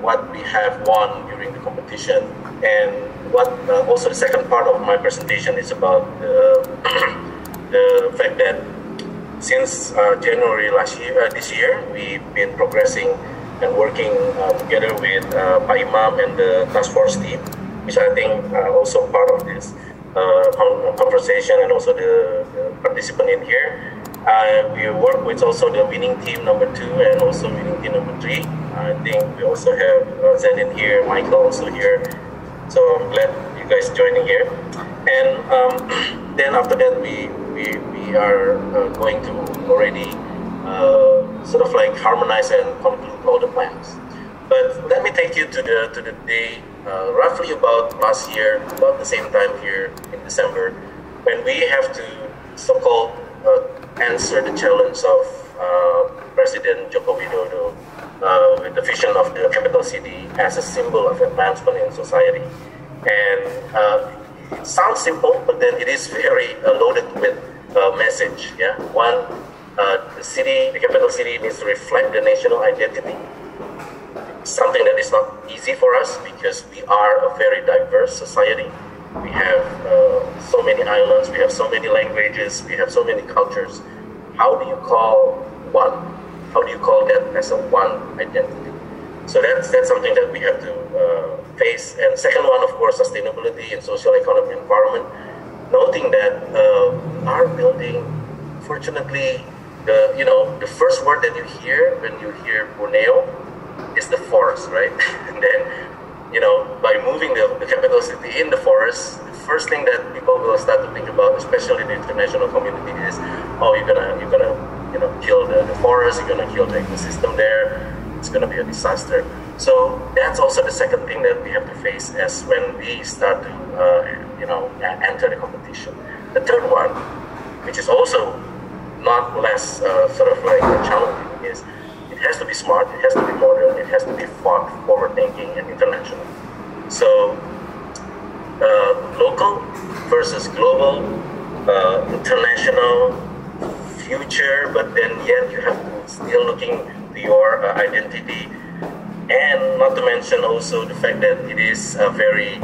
what we have won during the competition, and what also the second part of my presentation is about the fact that since January this year, we've been progressing and working together with Pak Imam and the task force team, which I think also part of this conversation and also the participant in here. We work with also the winning team number 2 and also winning team number 3. I think we also have Zenin here, Michael also here. So I'm glad you guys joining here. And then after that, we are going to already sort of like harmonize and conclude all the plans. But let me take you to the day, roughly about last year, about the same time here in December, when we have to so-called answer the challenge of President Joko Widodo with the vision of the capital city as a symbol of advancement in society. And it sounds simple, but then it is very loaded with message. Yeah, one, the capital city needs to reflect the national identity. Something that is not easy for us because we are a very diverse society. We have so many islands, we have so many languages, we have so many cultures. How do you call one? How do you call that as a one identity? So that's something that we have to face. And second one, of course, sustainability and social economic environment. Noting that our building, fortunately, the first word that you hear when you hear Borneo is the forest, right? And then, by moving the capital city in the forest, the first thing that people will start to think about, especially the international community, is, oh, you're gonna kill the forest, you're gonna kill the ecosystem there. It's gonna be a disaster. So that's also the second thing that we have to face as when we start to enter the competition. The third one, which is also not less sort of like challenging, is it has to be smart, it has to be modern, it has to be forward-thinking and international. So local versus global, international, future, but then yet you have to still looking to your identity, and not to mention also the fact that it is a very,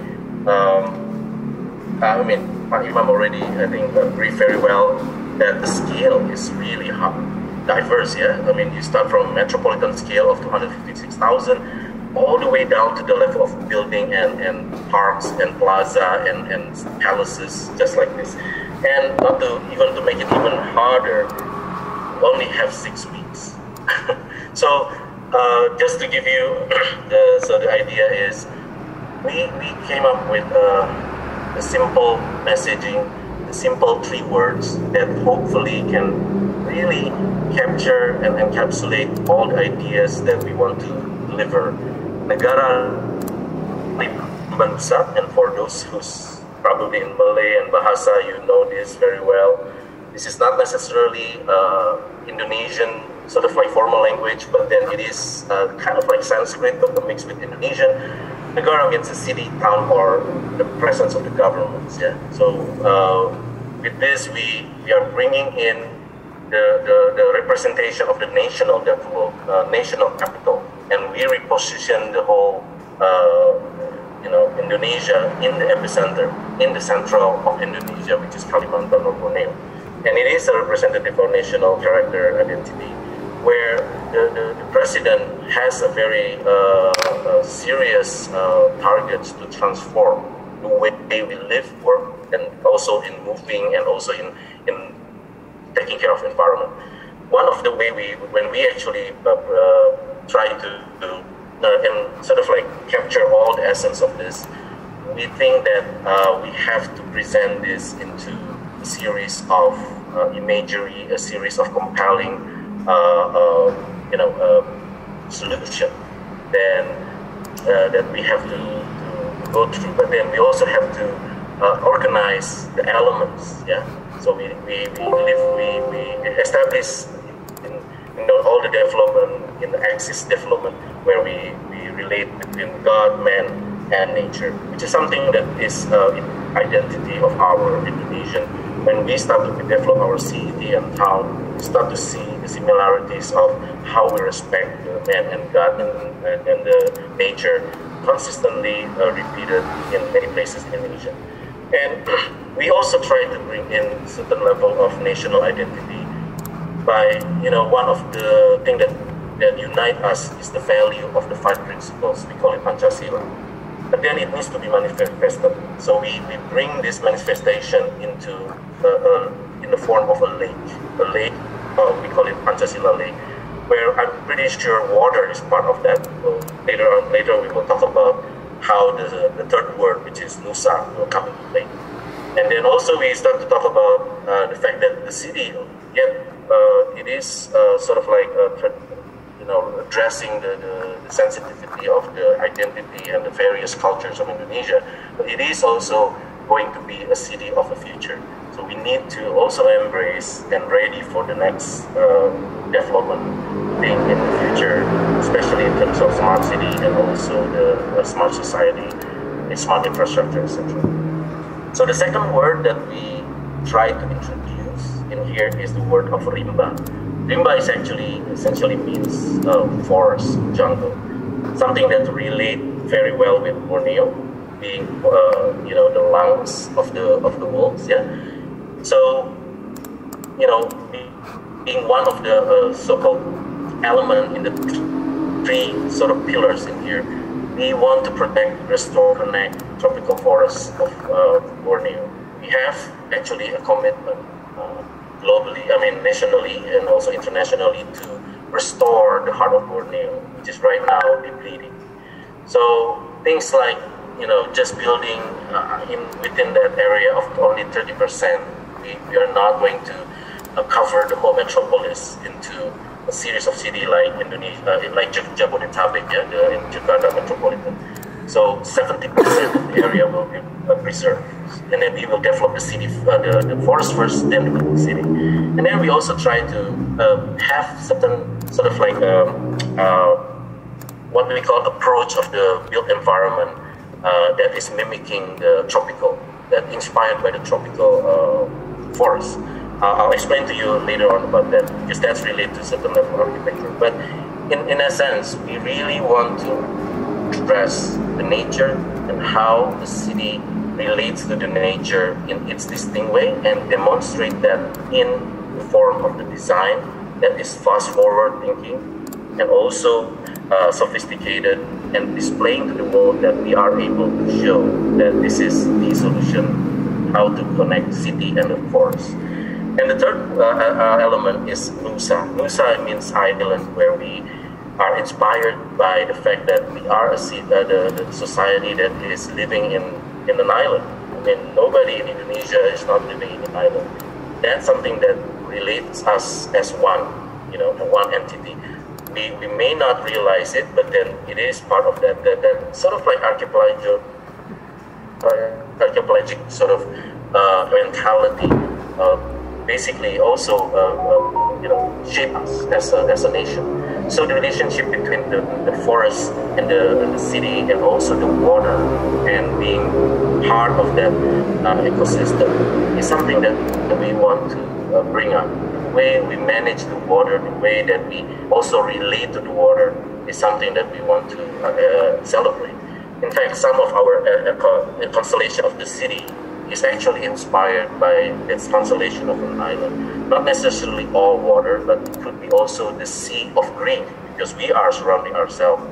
Imam already, I think, briefed very well that the scale is really diverse, yeah? I mean, you start from metropolitan scale of 256,000 all the way down to the level of building and parks and plaza and palaces, just like this. And not to make it even harder, we only have 6 weeks. So just to give you, the idea is, we came up with a simple messaging, the simple 3 words that hopefully can really capture and encapsulate all the ideas that we want to deliver. Negara Bangsa, and for those who's probably in Malay and Bahasa, you know this very well. This is not necessarily Indonesian sort of like formal language, but then it is kind of like Sanskrit, but mixed with Indonesian. Negara means a city, town, or the presence of the governments. Yeah. So with this, we are bringing in the representation of the national capital, and we reposition the whole Indonesia in the epicenter, in the central of Indonesia, which is Kalimantan or Borneo. And it is a representative of national character identity, where the president has a very serious targets to transform the way we live, work, and also in moving, and also in taking care of environment. One of the way when we actually try to and sort of like capture all the essence of this, we think that we have to present this into a series of imagery, a series of compelling solution that we have to go through. But then we also have to organize the elements. Yeah. So we establish all the development in the axis development, where we relate between God, man, and nature, which is something that is identity of our Indonesian. When we start to develop our city and town, we start to see the similarities of how we respect the man and God and the nature, consistently repeated in many places in Indonesia. And we also try to bring in certain level of national identity by, one of the things that unite us is the value of the 5 principles. We call it Pancasila. But then it needs to be manifested. So we bring this manifestation into in the form of a lake. A lake, we call it Pancasila Lake, where I'm pretty sure water is part of that. So later we will talk about how the third word, which is Nusa, will come into play. And then also we start to talk about the fact that the city, yet it is sort of like addressing the sensitivity of the identity and the various cultures of Indonesia, but it is also going to be a city of the future. So we need to also embrace and ready for the next development thing in the future, especially in terms of smart city and also the smart society, and smart infrastructure, etc. So the second word that we try to introduce in here is the word of rimba. Rimba is essentially means forest, jungle, something that relate very well with Borneo, being the lungs of the walls. Yeah. So being one of the so-called element in the three sort of pillars in here, we want to protect, restore, connect tropical forests of Borneo. We have actually a commitment globally, nationally and also internationally, to restore the heart of Borneo, which is right now depleting. So things like, just building within that area of only 30%, we are not going to cover the whole metropolis into a series of cities like Indonesia, like Jabodetabek, in Jakarta metropolitan. So 70% of the area will be preserved, and then we will develop the city, the forest first, then the city, and then we also try to have certain sort of like what we call approach of the built environment that is mimicking the tropical, that inspired by the tropical forest. I'll explain to you later on about that, because that's related to certain level of architecture. But in a sense, we really want to address the nature and how the city relates to the nature in its distinct way, and demonstrate that in the form of the design that is fast-forward thinking and also sophisticated, and displaying to the world that we are able to show that this is the solution, how to connect city and the forest. And the third element is Nusa. Nusa means island, where we are inspired by the fact that we are the society that is living in an island. Nobody in Indonesia is not living in an island. That's something that relates us as one, one entity. We may not realize it, but then it is part of that sort of like archipelagic sort of mentality. Basically also shape us as a nation. So the relationship between the forest and the city, and also the water, and being part of that ecosystem, is something that we want to bring up. The way we manage the water, the way that we also relate to the water, is something that we want to celebrate. In fact, some of our constellation of the city is actually inspired by its constellation of an island. Not necessarily all water, but it could be also the sea of green, because we are surrounding ourselves,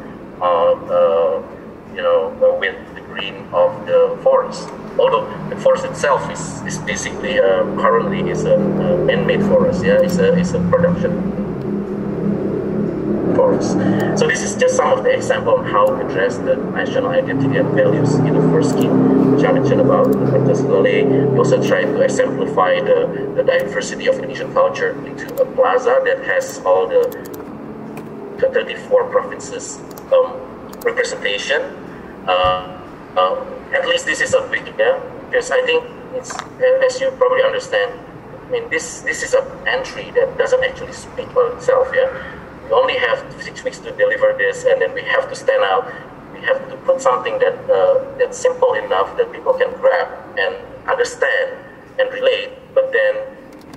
with the green of the forest. Although the forest itself is basically currently is a man-made forest. Yeah, it's a production forest. So this is just some of the example on how to address the national identity and values in the first scheme, which I mentioned about the Pentascale. We also try to exemplify the diversity of Indonesian culture into a plaza that has all the 34 provinces representation. At least this is a big, because I think it's, as you probably understand, this is an entry that doesn't actually speak for itself. We only have 6 weeks to deliver this, and then we have to stand out. We have to put something that's simple enough that people can grab and understand and relate, but then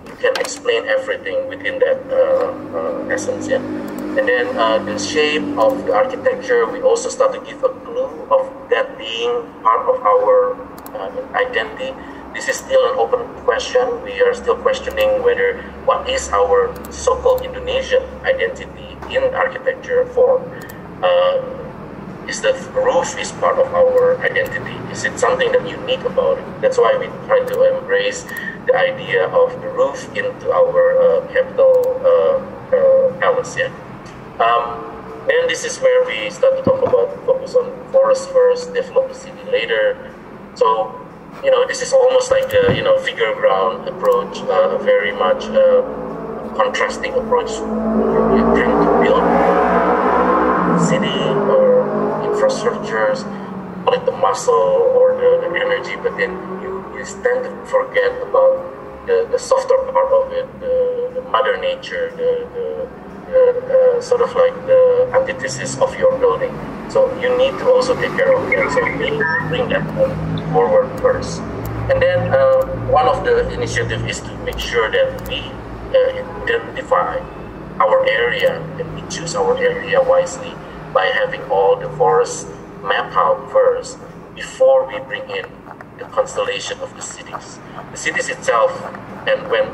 you can explain everything within that essence. And then the shape of the architecture, we also start to give a clue of that being part of our identity. This is still an open question. We are still questioning what is our so-called Indonesian identity in architecture form. Is the roof is part of our identity? Is it something that unique about it? That's why we try to embrace the idea of the roof into our capital palace. And this is where we start to talk about focus on forest first, develop the city later. So this is almost like a figure ground approach, very much contrasting approach. You tend to build city or infrastructures, call it the muscle or the energy, but then you tend to forget about the softer part of it, the mother nature, the sort of like the antithesis of your building. So you need to also take care of that. So we bring that forward first. And then one of the initiatives is to make sure that we identify our area, and we choose our area wisely by having all the forests mapped out first, before we bring in the constellation of the cities. The cities itself, and when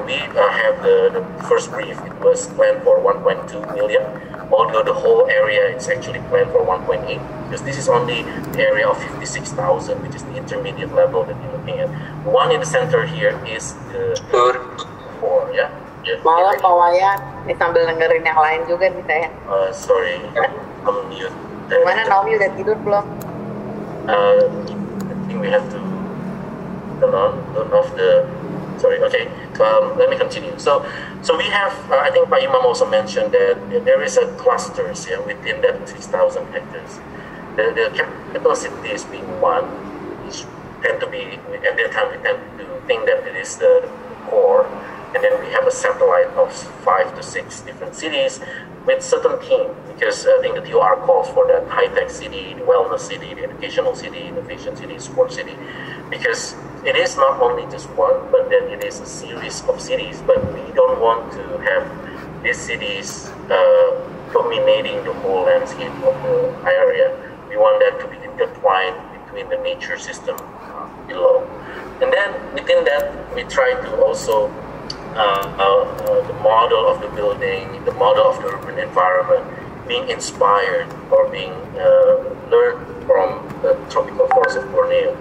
we have the first brief, it was planned for 1.2 million, although the whole area is actually planned for 1.8, because this is only the area of 56,000, which is the intermediate level that you're looking at. The one in the center here is the 4, yeah? Malam Pak Wayan, ini sambil dengerin yang lain juga nih saya. Sorry, I'm mute. Gimana Naomi udah tidur belum? I think we have to turn off the. Sorry. Okay. Let me continue. So we have. I think Pak Imam also mentioned that there is a clusters within that 6,000 hectares. The capital cities being one, which tend to be at that time we tend to think that it is the core. And then we have a satellite of 5 to 6 different cities with certain theme, because I think the TOR calls for that high-tech city, the wellness city, the educational city, innovation city, sport city, because it is not only just one, but then it is a series of cities. But we don't want to have these cities dominating the whole landscape of the area. We want that to be intertwined between the nature system below. And then within that, we try to also the model of the building, the model of the urban environment, being inspired or being learned from the tropical forest of Borneo.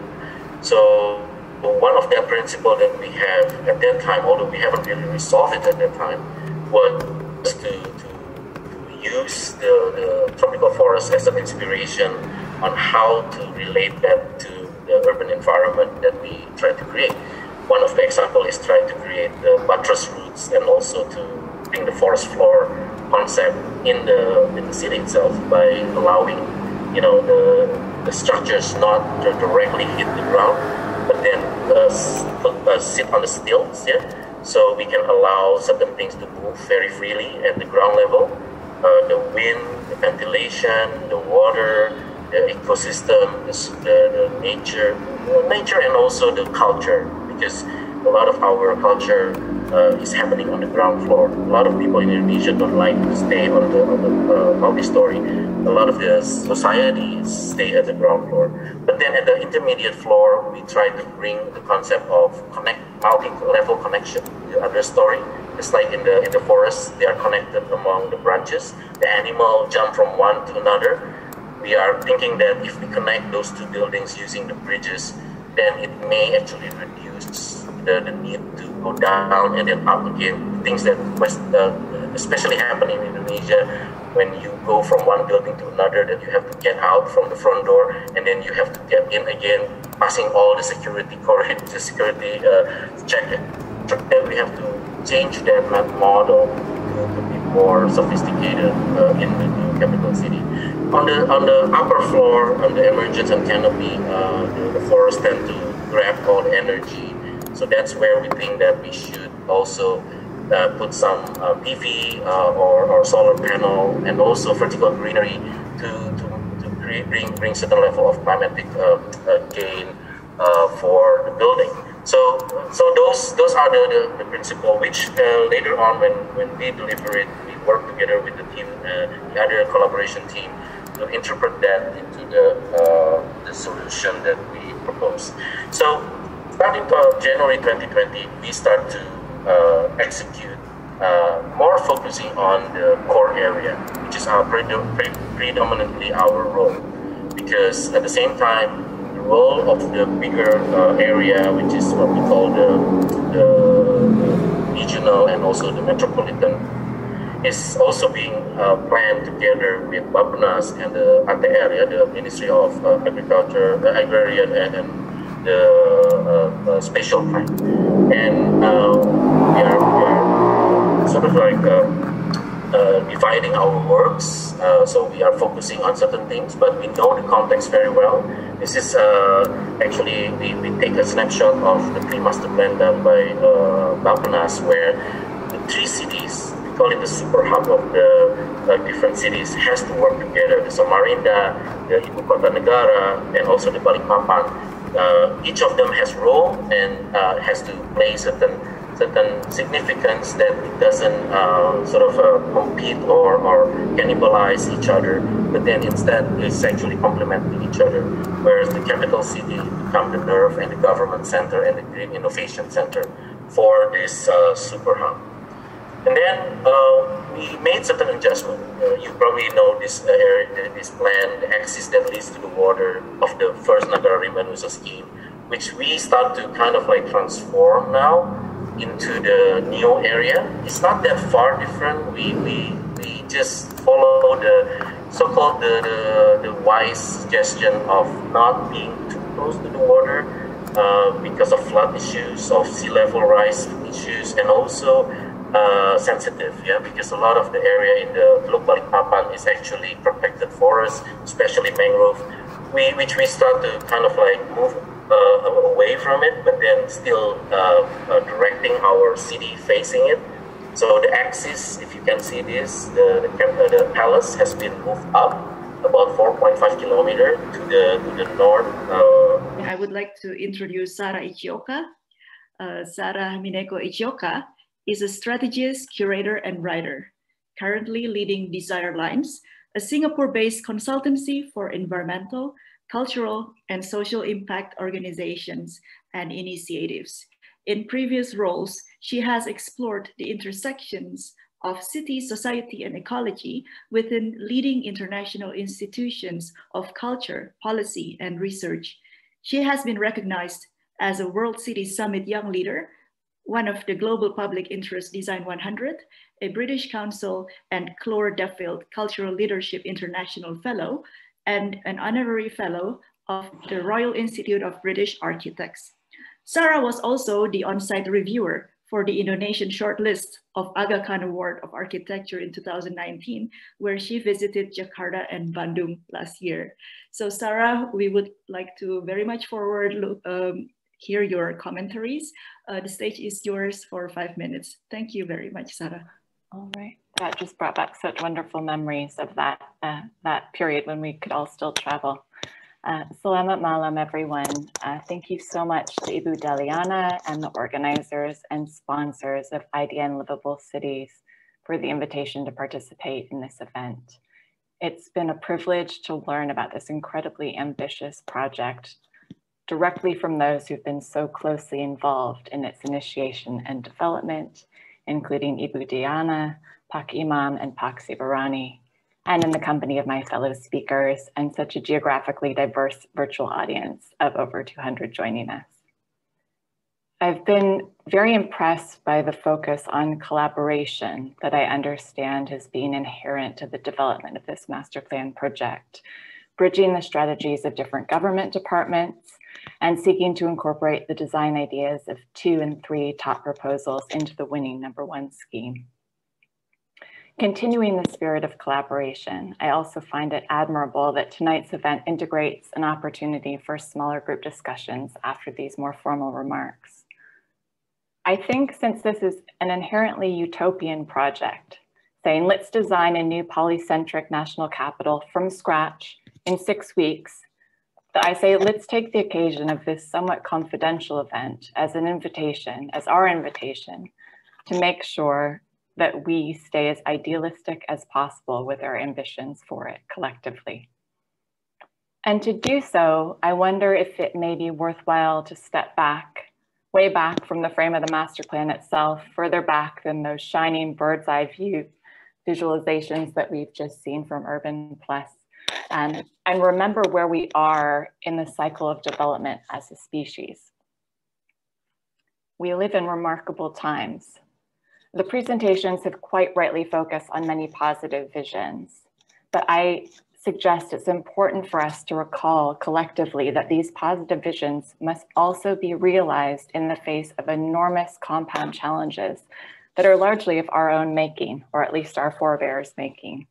So one of the principles that we have at that time, although we haven't really resolved it at that time, was to use the tropical forest as an inspiration on how to relate that to the urban environment that we try to create. One of the examples is trying to create the buttress roots and also to bring the forest floor concept in the city itself by allowing, the structures not to directly hit the ground, but then sit on the stilts, so we can allow certain things to move very freely at the ground level. The wind, the ventilation, the water, the ecosystem, the nature and also the culture. Because a lot of our culture is happening on the ground floor. A lot of people in Indonesia don't like to stay on the multi-story. A lot of the societies stay at the ground floor. But then at the intermediate floor, we try to bring the concept of multi-level connection. The other story, it's like in the forest, they are connected among the branches. The animal jump from one to another. We are thinking that if we connect those two buildings using the bridges, then it may actually reduce the need to go down and then up again. Things that especially happen in Indonesia when you go from one building to another, that you have to get out from the front door and then you have to get in again, passing all the security check. And we have to change that model to be more sophisticated in the new capital city. On the upper floor, on the emergence and canopy, the forest tend to grab all the energy. So that's where we think that we should also put some PV or solar panel and also vertical greenery to bring certain level of climatic gain for the building. So those are the principle which later on when we deliver it, we work together with the team, the other collaboration team, to interpret that into the solution that we propose. So starting January 2020, we start to execute more focusing on the core area, which is predominantly our role. Because at the same time, the role of the bigger area, which is what we call the regional and also the metropolitan, is also being planned together with Bappenas and the ATR, the Ministry of Agriculture, Agrarian and the Spatial Plan. And we are sort of like dividing our works. So we are focusing on certain things, but we know the context very well. This is actually, we take a snapshot of the pre-master plan done by Bappenas, where the 3 cities, call it the super hub of the different cities, has to work together. The Samarinda, the Ibu Kota Negara, and also the Balikpapan. Each of them has role and has to play certain certain significance that it doesn't sort of compete or cannibalize each other, but then instead is actually complementing each other, whereas the capital city become the nerve and the government center and the green innovation center for this super hub. And then we made certain adjustment. You probably know this this plan, the axis that leads to the water of the first Nagara Rimanusa scheme, which we start to kind of like transform now into the new area. It's not that far different. We just follow the so-called the wise suggestion of not being too close to the water because of flood issues, of sea level rise issues, and also sensitive, because a lot of the area in the Teluk Balikpapan is actually protected forest, especially mangrove, which we start to kind of like move away from it, but then still directing our city facing it. So the axis, if you can see this, the palace has been moved up about 4.5 kilometers to the north. I would like to introduce Sarah Ichioka. Sarah Mineko Ichioka is a strategist, curator, and writer, currently leading Desire Lines, a Singapore-based consultancy for environmental, cultural, and social impact organizations and initiatives. In previous roles, she has explored the intersections of city, society, and ecology within leading international institutions of culture, policy, and research. She has been recognized as a World City Summit Young Leader, one of the Global Public Interest Design 100, a British Council and Clore Duffield Cultural Leadership International Fellow, and an honorary fellow of the Royal Institute of British Architects. Sarah was also the on-site reviewer for the Indonesian shortlist of Aga Khan Award of Architecture in 2019, where she visited Jakarta and Bandung last year. So Sarah, we would like to very much hear your commentaries. The stage is yours for 5 minutes. Thank you very much, Sarah. All right, that just brought back such wonderful memories of that period when we could all still travel. Selamat malam, everyone. Thank you so much to Ibu Daliana and the organizers and sponsors of IDN Liveable Cities for the invitation to participate in this event. It's been a privilege to learn about this incredibly ambitious project directly from those who've been so closely involved in its initiation and development, including Ibu Diana, Pak Imam, and Pak Sibarani, and in the company of my fellow speakers and such a geographically diverse virtual audience of over 200 joining us. I've been very impressed by the focus on collaboration that I understand has been inherent to the development of this master plan project, bridging the strategies of different government departments and seeking to incorporate the design ideas of 2 and 3 top proposals into the winning #1 scheme. Continuing the spirit of collaboration, I also find it admirable that tonight's event integrates an opportunity for smaller group discussions after these more formal remarks. I think since this is an inherently utopian project, saying let's design a new polycentric national capital from scratch in 6 weeks, I say let's take the occasion of this somewhat confidential event as an invitation, as our invitation, to make sure that we stay as idealistic as possible with our ambitions for it collectively. And to do so, I wonder if it may be worthwhile to step back, way back from the frame of the master plan itself, further back than those shining bird's eye view visualizations that we've just seen from Urban Plus, and remember where we are in the cycle of development as a species. We live in remarkable times. The presentations have quite rightly focused on many positive visions, but I suggest it's important for us to recall collectively that these positive visions must also be realized in the face of enormous compound challenges that are largely of our own making, or at least our forebears' making.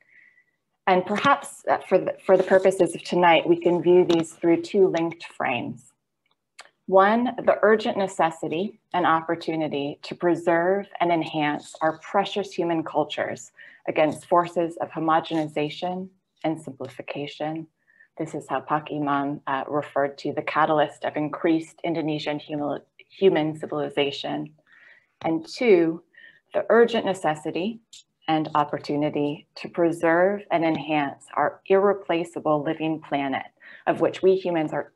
And perhaps for the purposes of tonight, we can view these through 2 linked frames. One, the urgent necessity and opportunity to preserve and enhance our precious human cultures against forces of homogenization and simplification. This is how Pak Imam referred to the catalyst of increased Indonesian human civilization. And 2, the urgent necessity and opportunity to preserve and enhance our irreplaceable living planet, of which we humans are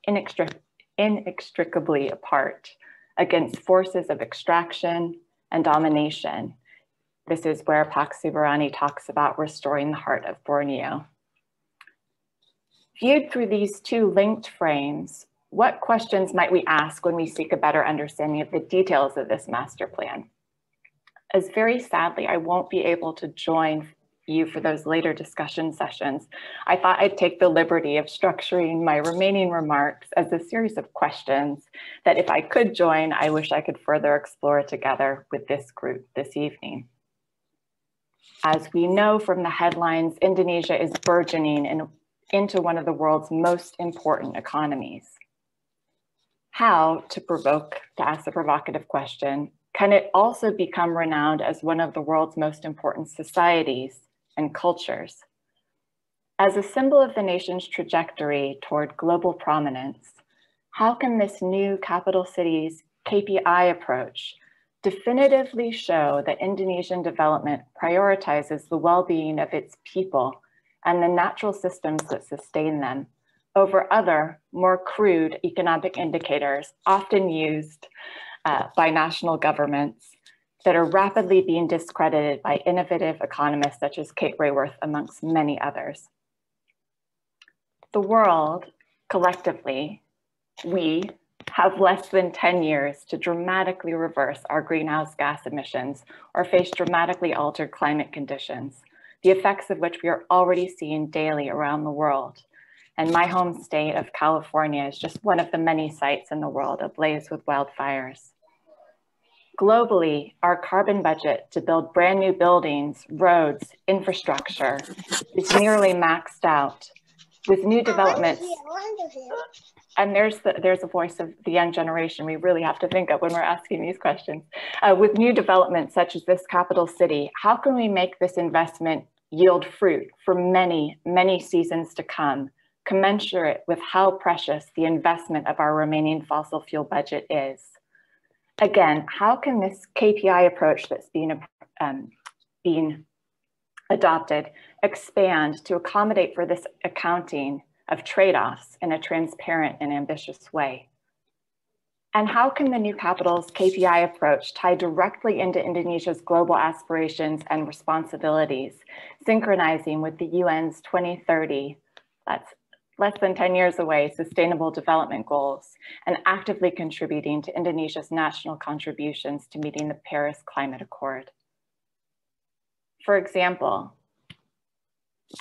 inextricably a part, against forces of extraction and domination. This is where Pak Sibarani talks about restoring the heart of Borneo. Viewed through these 2 linked frames, what questions might we ask when we seek a better understanding of the details of this master plan? As very sadly, I won't be able to join you for those later discussion sessions, I thought I'd take the liberty of structuring my remaining remarks as a series of questions that if I could join, I wish I could further explore together with this group this evening. As we know from the headlines, Indonesia is burgeoning into one of the world's most important economies. How, to ask a provocative question, can it also become renowned as one of the world's most important societies and cultures? As a symbol of the nation's trajectory toward global prominence, how can this new capital city's KPI approach definitively show that Indonesian development prioritizes the well-being of its people and the natural systems that sustain them over other, more crude economic indicators often used by national governments that are rapidly being discredited by innovative economists such as Kate Raworth, amongst many others? The world, collectively, we have less than 10 years to dramatically reverse our greenhouse gas emissions or face dramatically altered climate conditions, the effects of which we are already seeing daily around the world. And my home state of California is just one of the many sites in the world ablaze with wildfires. Globally, our carbon budget to build brand new buildings, roads, infrastructure is nearly maxed out, with new developments. And there's a voice of the young generation we really have to think of when we're asking these questions. With new developments such as this capital city, how can we make this investment yield fruit for many, many seasons to come, commensurate with how precious the investment of our remaining fossil fuel budget is? Again, how can this KPI approach that's being adopted expand to accommodate for this accounting of trade-offs in a transparent and ambitious way? And how can the new capital's KPI approach tie directly into Indonesia's global aspirations and responsibilities, synchronizing with the UN's 2030, that's less than 10 years away, Sustainable Development Goals, and actively contributing to Indonesia's national contributions to meeting the Paris Climate Accord? For example,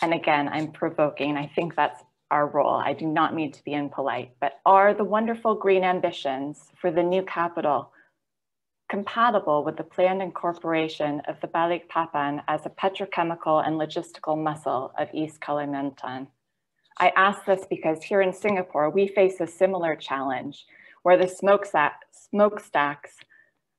and again, I'm provoking, I think that's our role, I do not mean to be impolite, but are the wonderful green ambitions for the new capital compatible with the planned incorporation of the Balikpapan as a petrochemical and logistical muscle of East Kalimantan? I ask this because here in Singapore, we face a similar challenge where the smokestacks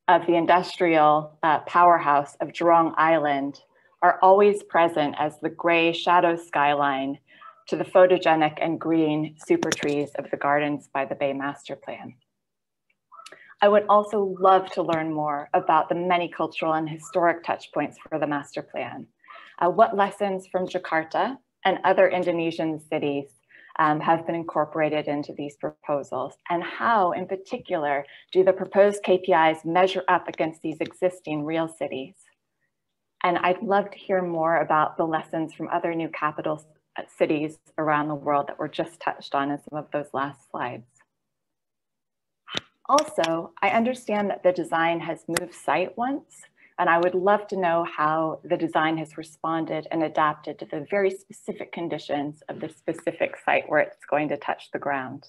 of the industrial powerhouse of Jurong Island are always present as the gray shadow skyline to the photogenic and green super trees of the Gardens by the Bay Master Plan. I would also love to learn more about the many cultural and historic touch points for the master plan. What lessons from Jakarta and other Indonesian cities have been incorporated into these proposals, and how in particular do the proposed KPIs measure up against these existing real cities? And I'd love to hear more about the lessons from other new capital cities around the world that were just touched on in some of those last slides. Also, I understand that the design has moved site once, and I would love to know how the design has responded and adapted to the very specific conditions of the specific site where it's going to touch the ground.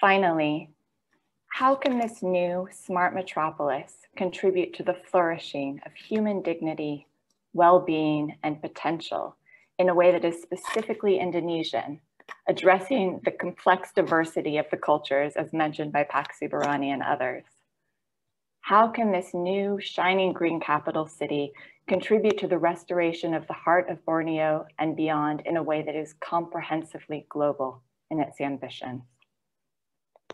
Finally, how can this new smart metropolis contribute to the flourishing of human dignity, well-being, and potential in a way that is specifically Indonesian, addressing the complex diversity of the cultures as mentioned by Pak Sibarani and others? How can this new shining green capital city contribute to the restoration of the heart of Borneo and beyond in a way that is comprehensively global in its ambitions?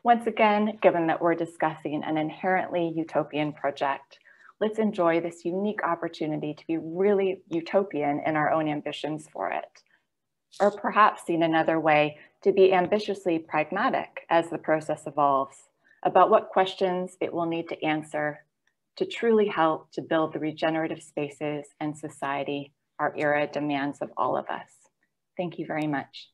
Once again, given that we're discussing an inherently utopian project, let's enjoy this unique opportunity to be really utopian in our own ambitions for it. Or perhaps seen another way, to be ambitiously pragmatic as the process evolves about what questions it will need to answer to truly help to build the regenerative spaces and society our era demands of all of us. Thank you very much.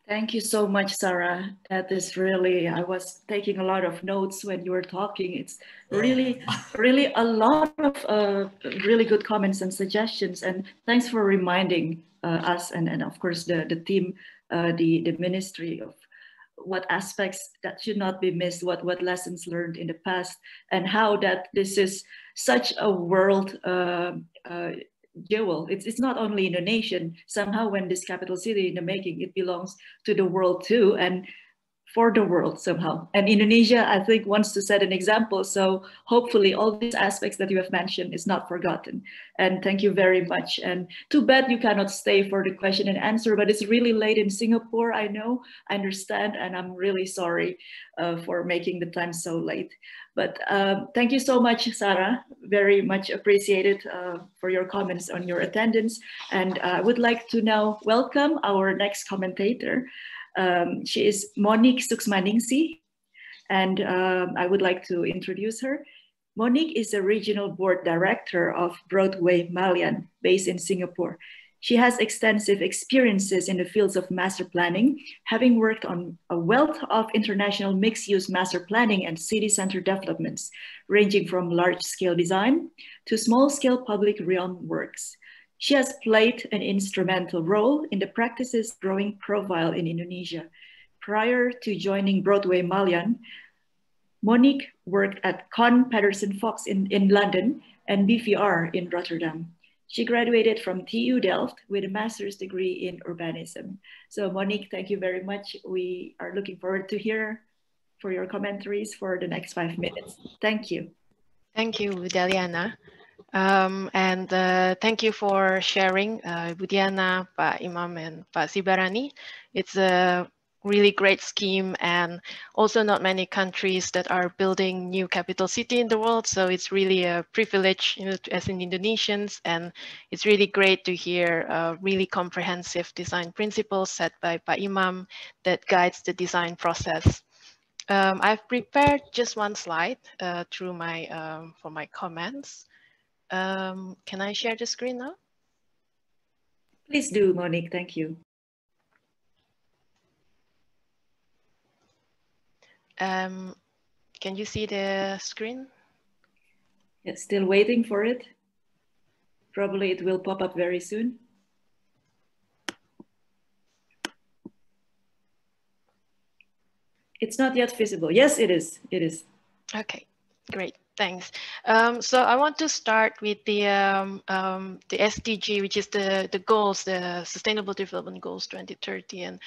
Thank you so much, Sarah. That is really, I was taking a lot of notes when you were talking. It's really, really a lot of really good comments and suggestions. And thanks for reminding us and of course the team, the ministry of what aspects that should not be missed, what lessons learned in the past, and how that this is such a world jewel. It's not only Indonesian. Somehow when this capital city in the making, it belongs to the world too, and for the world somehow. And Indonesia, I think, wants to set an example. So hopefully all these aspects that you have mentioned is not forgotten. And thank you very much. And too bad you cannot stay for the question and answer, but it's really late in Singapore, I know, I understand, and I'm really sorry for making the time so late. But thank you so much, Sarah. Very much appreciated for your comments on your attendance. And I would like to now welcome our next commentator. She is Monique Suksmaningsih, and I would like to introduce her. Monique is a regional board director of Broadway Malyan, based in Singapore. She has extensive experiences in the fields of master planning, having worked on a wealth of international mixed-use master planning and city center developments, ranging from large-scale design to small-scale public realm works. She has played an instrumental role in the practice's growing profile in Indonesia. Prior to joining Broadway Malyan, Monique worked at Con Patterson Fox in London and BVR in Rotterdam. She graduated from TU Delft with a master's degree in urbanism. So Monique, thank you very much. We are looking forward to hear for your commentaries for the next 5 minutes. Thank you. Thank you, Daliana. Thank you for sharing, Bu Diana, Pak Imam, and Pak Sibarani. It's a really great scheme, and also not many countries that are building new capital city in the world. So it's really a privilege, you know, as in Indonesians, and it's really great to hear really comprehensive design principles set by Pak Imam that guides the design process. I've prepared just one slide through my for my comments. Can I share the screen now? Please do, Monique. Thank you. Can you see the screen? Yes, still waiting for it. Probably it will pop up very soon. It's not yet visible. Yes, it is. It is. Okay, great. Thanks. So I want to start with the SDG, which is the goals, the Sustainable Development Goals 2030, and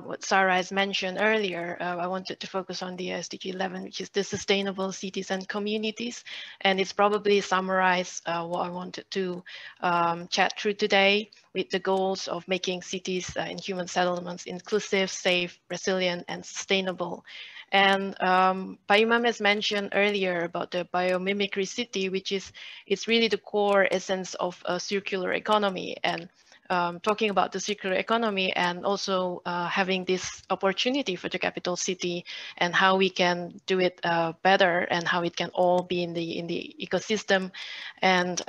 what Sarah has mentioned earlier. I wanted to focus on the SDG 11, which is the Sustainable Cities and Communities, and it's probably summarize what I wanted to chat through today with the goals of making cities and human settlements inclusive, safe, resilient, and sustainable. And Pak Imam has mentioned earlier about the biomimicry city, which is it's really the core essence of a circular economy. And talking about the circular economy and also having this opportunity for the capital city and how we can do it better and how it can all be in the ecosystem. And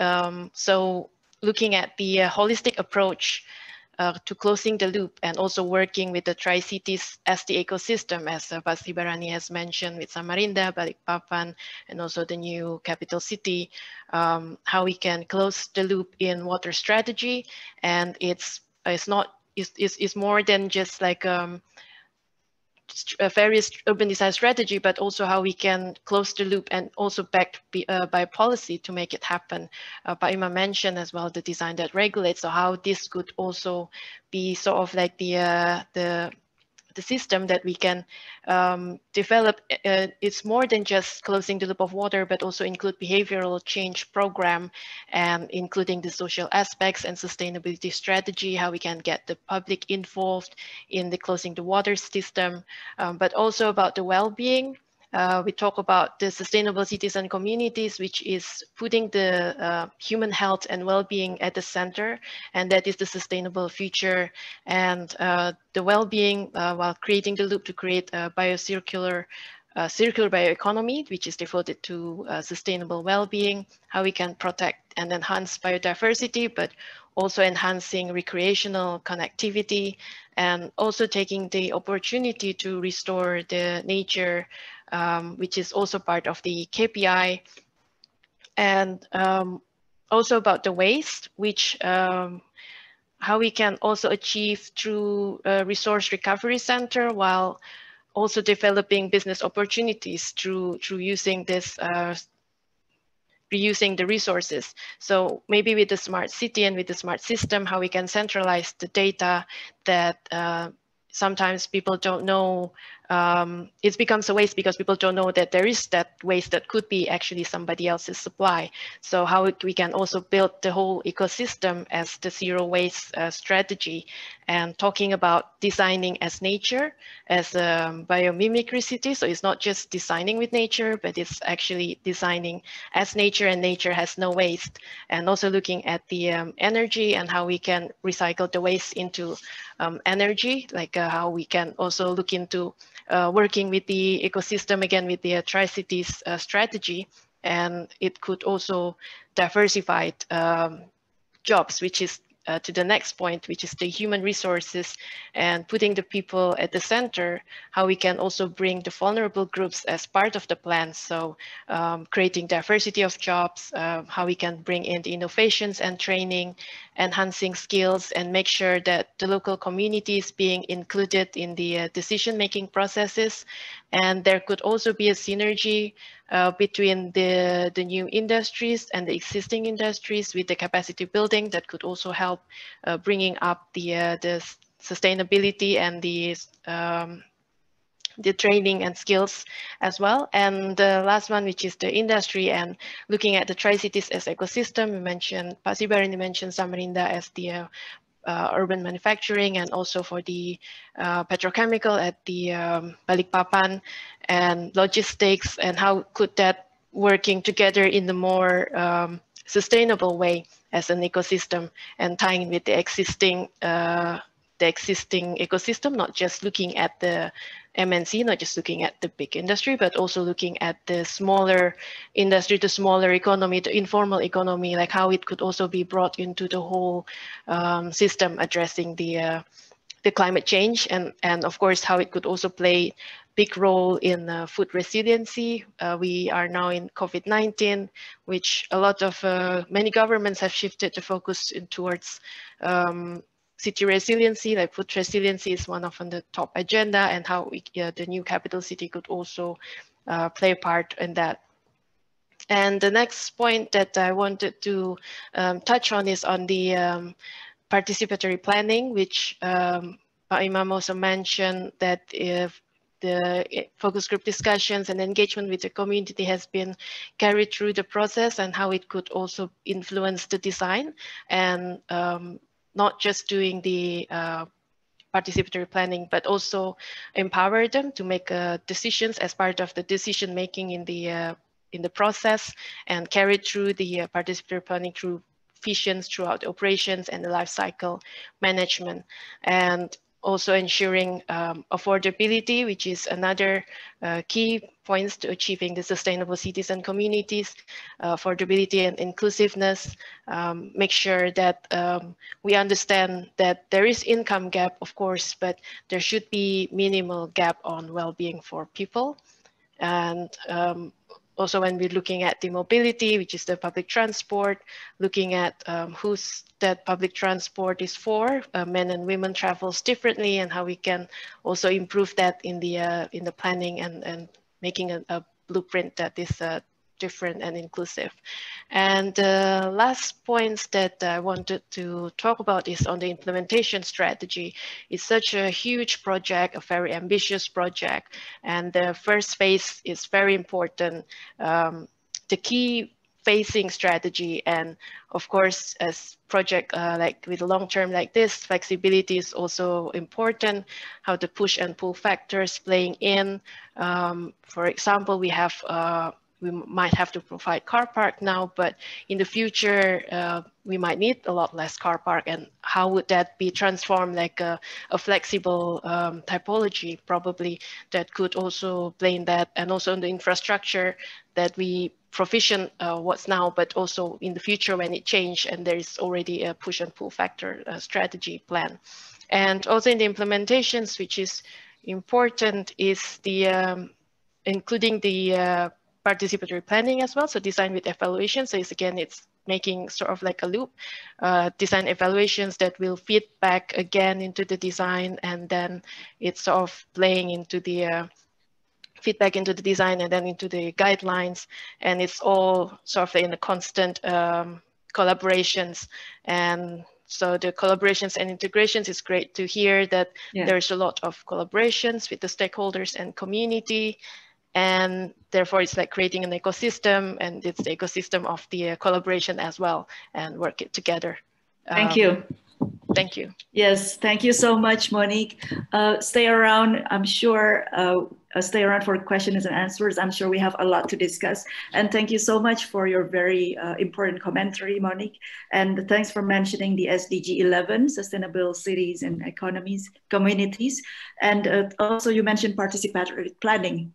so looking at the holistic approach to closing the loop and also working with the Tri-Cities as the ecosystem, as Pak Sibarani has mentioned with Samarinda, Balikpapan, and also the new capital city, how we can close the loop in water strategy. And it's more than just like a various urban design strategy, but also how we can close the loop and also backed by policy to make it happen. Pak Imam mentioned as well the design that regulates, so how this could also be sort of like the the system that we can develop. It's more than just closing the loop of water, but also include behavioral change program, and including the social aspects and sustainability strategy, how we can get the public involved in the closing the water system, but also about the well-being. We talk about the sustainable cities and communities, which is putting the human health and well-being at the center, and that is the sustainable future, and the well-being while creating the loop to create a circular bioeconomy, which is devoted to sustainable well-being, how we can protect and enhance biodiversity, but also enhancing recreational connectivity, and also taking the opportunity to restore the nature, which is also part of the KPI, and also about the waste, which how we can also achieve through a resource recovery center, while also developing business opportunities through using this reusing the resources. So maybe with the smart city and with the smart system, how we can centralize the data that sometimes people don't know. It becomes a waste because people don't know that there is that waste that could be actually somebody else's supply. So how we can also build the whole ecosystem as the zero waste strategy, and talking about designing as nature, as a biomimicry city. So it's not just designing with nature, but it's actually designing as nature, and nature has no waste. And also looking at the energy and how we can recycle the waste into energy, like how we can also look into working with the ecosystem, again with the Tri-Cities strategy, and it could also diversify jobs, which is to the next point, which is the human resources, and putting the people at the center, how we can also bring the vulnerable groups as part of the plan. So creating diversity of jobs, how we can bring in the innovations and training, enhancing skills, and make sure that the local community is being included in the decision-making processes. And there could also be a synergy between the new industries and the existing industries with the capacity building that could also help bringing up the sustainability and the training and skills as well. And the last one, which is the industry and looking at the Tri-Cities as ecosystem. We mentioned, Pak Sibarani mentioned Samarinda as the urban manufacturing, and also for the petrochemical at the Balikpapan, and logistics, and how could that working together in the more sustainable way as an ecosystem, and tying with the existing ecosystem, not just looking at the MNC, not just looking at the big industry, but also looking at the smaller industry, the smaller economy, the informal economy, like how it could also be brought into the whole system addressing the climate change, and of course how it could also play big role in food resiliency. We are now in COVID-19, which a lot of many governments have shifted the focus towards city resiliency, like food resiliency is one of on the top agenda, and how the new capital city could also play a part in that. And the next point that I wanted to touch on is on the participatory planning, which Imam also mentioned that if the focus group discussions and engagement with the community has been carried through the process, and how it could also influence the design, and not just doing the participatory planning, but also empower them to make decisions as part of the decision making in the process, and carry through the participatory planning through visions throughout the operations and the life cycle management, and also ensuring affordability, which is another key points to achieving the sustainable cities and communities, affordability and inclusiveness. Make sure that we understand that there is income gap, of course, but there should be minimal gap on well-being for people. And also when we're looking at the mobility, which is the public transport, looking at who's that public transport is for, men and women travels differently, and how we can also improve that in the planning, and making a blueprint that is different and inclusive. And the last points that I wanted to talk about is on the implementation strategy. It's such a huge project, a very ambitious project, and the first phase is very important. The key phasing strategy, and of course, as project like with long term like this, flexibility is also important. How the push and pull factors playing in. For example, we might have to provide car park now, but in the future, we might need a lot less car park. And how would that be transformed like a flexible typology, probably, that could also play in that, and also in the infrastructure that we provision what's now, but also in the future when it changes and there is already a push and pull factor strategy plan. And also in the implementations, which is important, is the including the participatory planning as well. So design with evaluation. So it's making sort of like a loop, design evaluations that will feed back again into the design, and then it's sort of playing into the feedback into the design and then into the guidelines. And it's all sort of in a constant collaborations. And so the collaborations and integrations, is great to hear that there's a lot of collaborations with the stakeholders and community. And therefore, it's like creating an ecosystem, and it's the ecosystem of the collaboration as well, and work it together. Thank you. Thank you. Yes, thank you so much, Monique. Stay around. I'm sure, stay around for questions and answers. I'm sure we have a lot to discuss. And thank you so much for your very important commentary, Monique. And thanks for mentioning the SDG 11, Sustainable Cities and Communities. And also you mentioned participatory planning,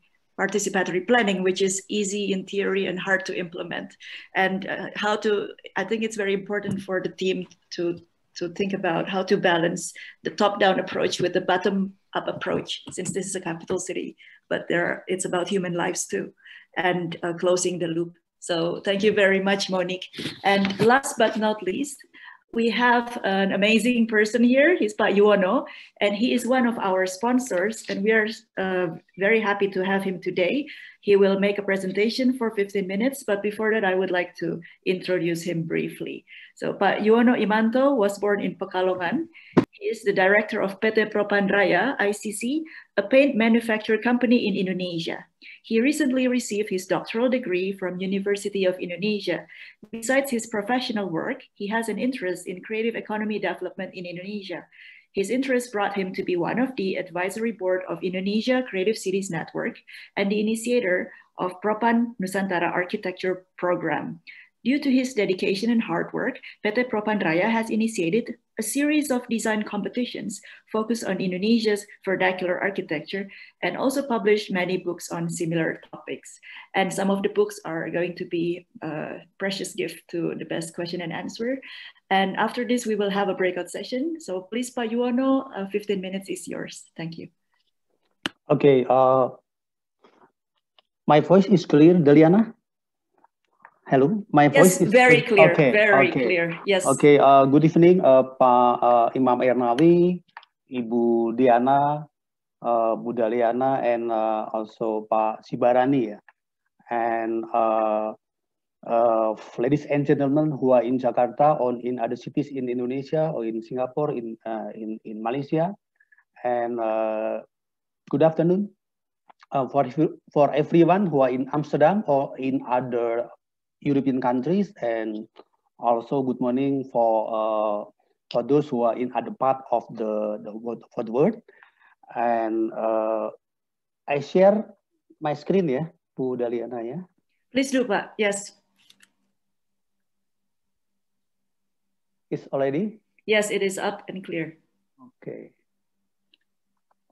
which is easy in theory and hard to implement. And I think it's very important for the team to think about how to balance the top-down approach with the bottom-up approach, since this is a capital city, but it's about human lives too, and closing the loop. So thank you very much, Monique. And last but not least, we have an amazing person here. He's Pak Yuwono, and he is one of our sponsors, and we are very happy to have him today. He will make a presentation for 15 minutes, but before that, I would like to introduce him briefly. So Pak Yuwono Imanto was born in Pekalongan. He is the director of PT Propan Raya, ICC, a paint manufacturer company in Indonesia. He recently received his doctoral degree from University of Indonesia. Besides his professional work, he has an interest in creative economy development in Indonesia. His interest brought him to be one of the advisory board of Indonesia Creative Cities Network and the initiator of Propan Nusantara Architecture Program. Due to his dedication and hard work, PT Propan Raya has initiated a series of design competitions focused on Indonesia's vernacular architecture, and also published many books on similar topics. And some of the books are going to be a precious gift to the best question and answer. And after this, we will have a breakout session. So please, Pak Yuwono, 15 minutes is yours. Thank you. Okay, my voice is clear, Daliana? Hello, my voice is very clear. Okay, very clear. Yes. Okay. Good evening, Pak Imam Ernawi, Ibu Diana, Bu Daliana, and also Pak Sibarani, and ladies and gentlemen who are in Jakarta or in other cities in Indonesia or in Singapore, in Malaysia, and good afternoon for everyone who are in Amsterdam or in other European countries, and also good morning for those who are in other part of the world. And I share my screen, yeah, Bu Daliana, yeah. Please do, Pak. Yes. It's already? Yes, it is up and clear. Okay.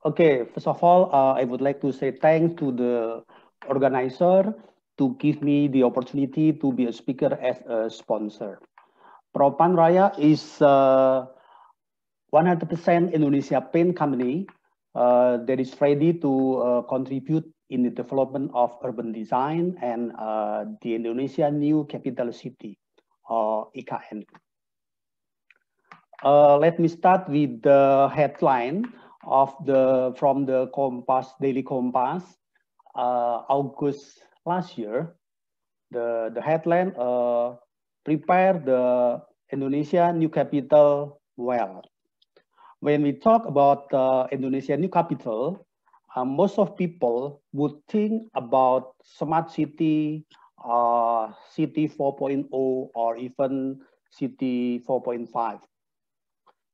Okay. First of all, I would like to say thanks to the organizer to give me the opportunity to be a speaker as a sponsor. Propan Raya is 100% Indonesia paint company that is ready to contribute in the development of urban design and the Indonesia New Capital City, or IKN. Let me start with the headline of from the Daily Compass, August last year. The headline, prepare the Indonesia new capital well. When we talk about Indonesia new capital, most of people would think about smart city, city 4.0, or even city 4.5.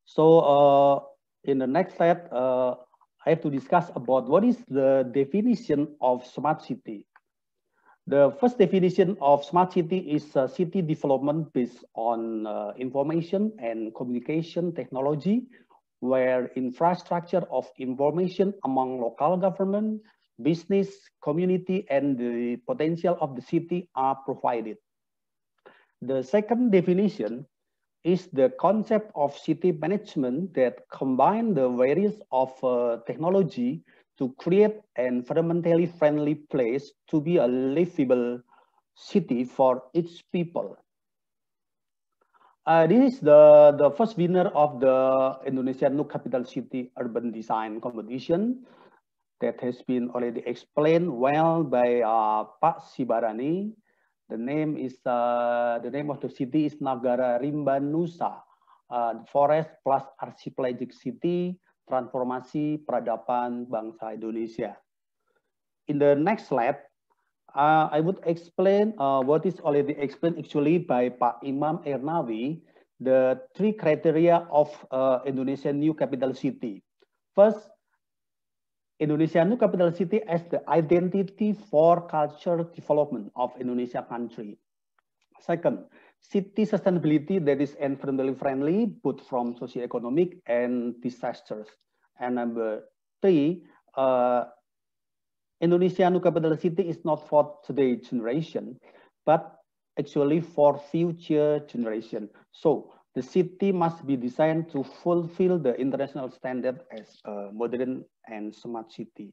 So in the next slide, I have to discuss about what is the definition of smart city. The first definition of smart city is city development based on information and communication technology, where infrastructure of information among local government, business, community, and the potential of the city are provided. The second definition is the concept of city management that combine the various of technology to create an environmentally friendly place to be a livable city for each people. This is the first winner of the Indonesia New Capital City Urban Design Competition that has been already explained well by Pak Sibarani. The name of the city is Nagara Rimba Nusa, Forest plus Archipelagic City, Transformasi Peradaban Bangsa Indonesia. In the next slide, I would explain what is already explained actually by Pak Imam Ernawi, the three criteria of Indonesia New Capital City. First, Indonesia New Capital City as the identity for culture development of Indonesia country. Second, city sustainability that is environmentally friendly, both from socioeconomic and disasters. And number three, Indonesia New Capital City is not for today's generation, but actually for future generation. So the city must be designed to fulfill the international standard as a modern and smart city.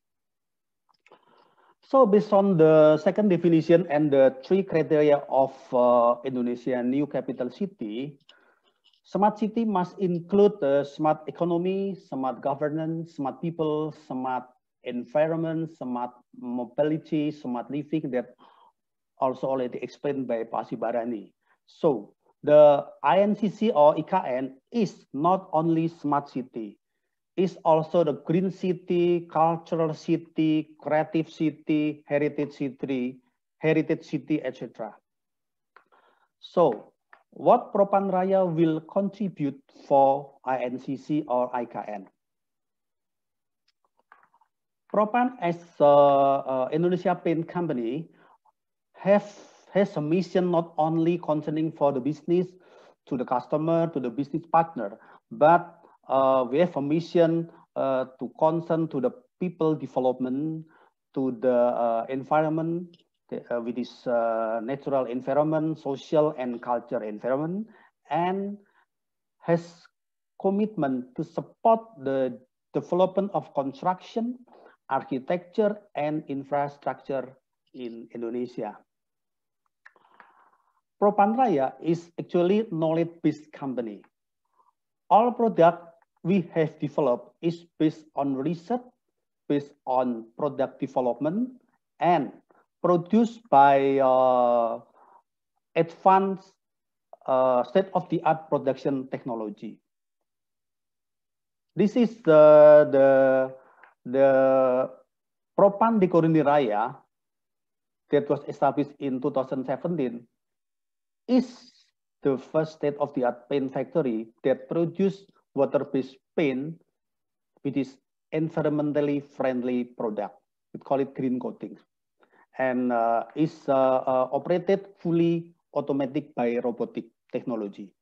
So based on the second definition and the three criteria of Indonesia New Capital City, smart city must include the smart economy, smart governance, smart people, smart environment, smart mobility, smart living, that also already explained by Pak Sibarani. So the INCC or IKN is not only smart city, it's also the green city, cultural city, creative city, heritage city, etc. So what Propan Raya will contribute for INCC or IKN? Propan as Indonesia Paint Company has a mission not only concerning for the business, to the customer, to the business partner, but we have a mission to concern to the people development, to the environment, with this natural environment, social and cultural environment, and has commitment to support the development of construction, architecture, and infrastructure in Indonesia. Propan Raya is actually knowledge-based company. All product we have developed is based on research, based on product development, and produced by advanced state-of-the-art production technology. This is the Propan Dekorini Raya that was established in 2017 is the first state-of-the-art paint factory that produced water-based paint with this environmentally friendly product. We call it green coating, and is operated fully automatic by robotic technology.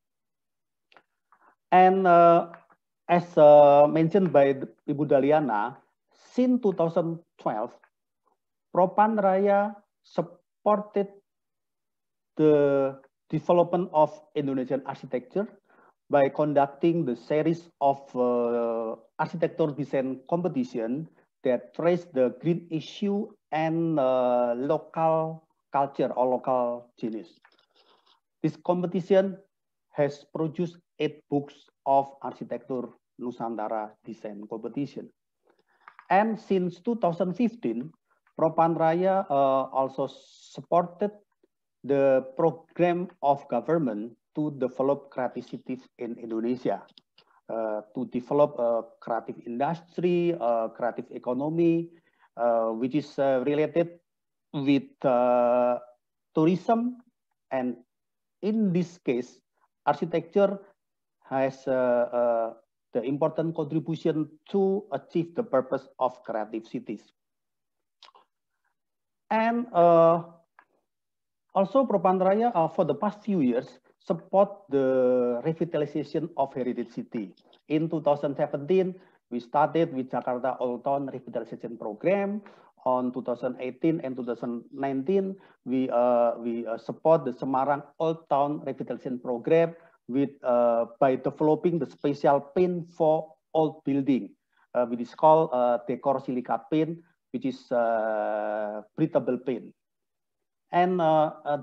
And as mentioned by Ibu Daliana, since 2012, Propan Raya supported the development of Indonesian architecture by conducting the series of architecture design competition that trace the green issue and local culture or local genius. This competition has produced 8 books of architecture Nusantara design competition. And since 2015, Propan Raya also supported the program of government to develop creative cities in Indonesia, to develop a creative industry, creative economy, which is related with tourism. And in this case, architecture has the important contribution to achieve the purpose of creative cities. And also Propanraya for the past few years support the revitalization of heritage city. In 2017, we started with Jakarta Old Town Revitalization Program. On 2018 and 2019, we support the Semarang Old Town Revitalization Program with by developing the special paint for old building, which is called Decor Silica paint, which is breathable paint. And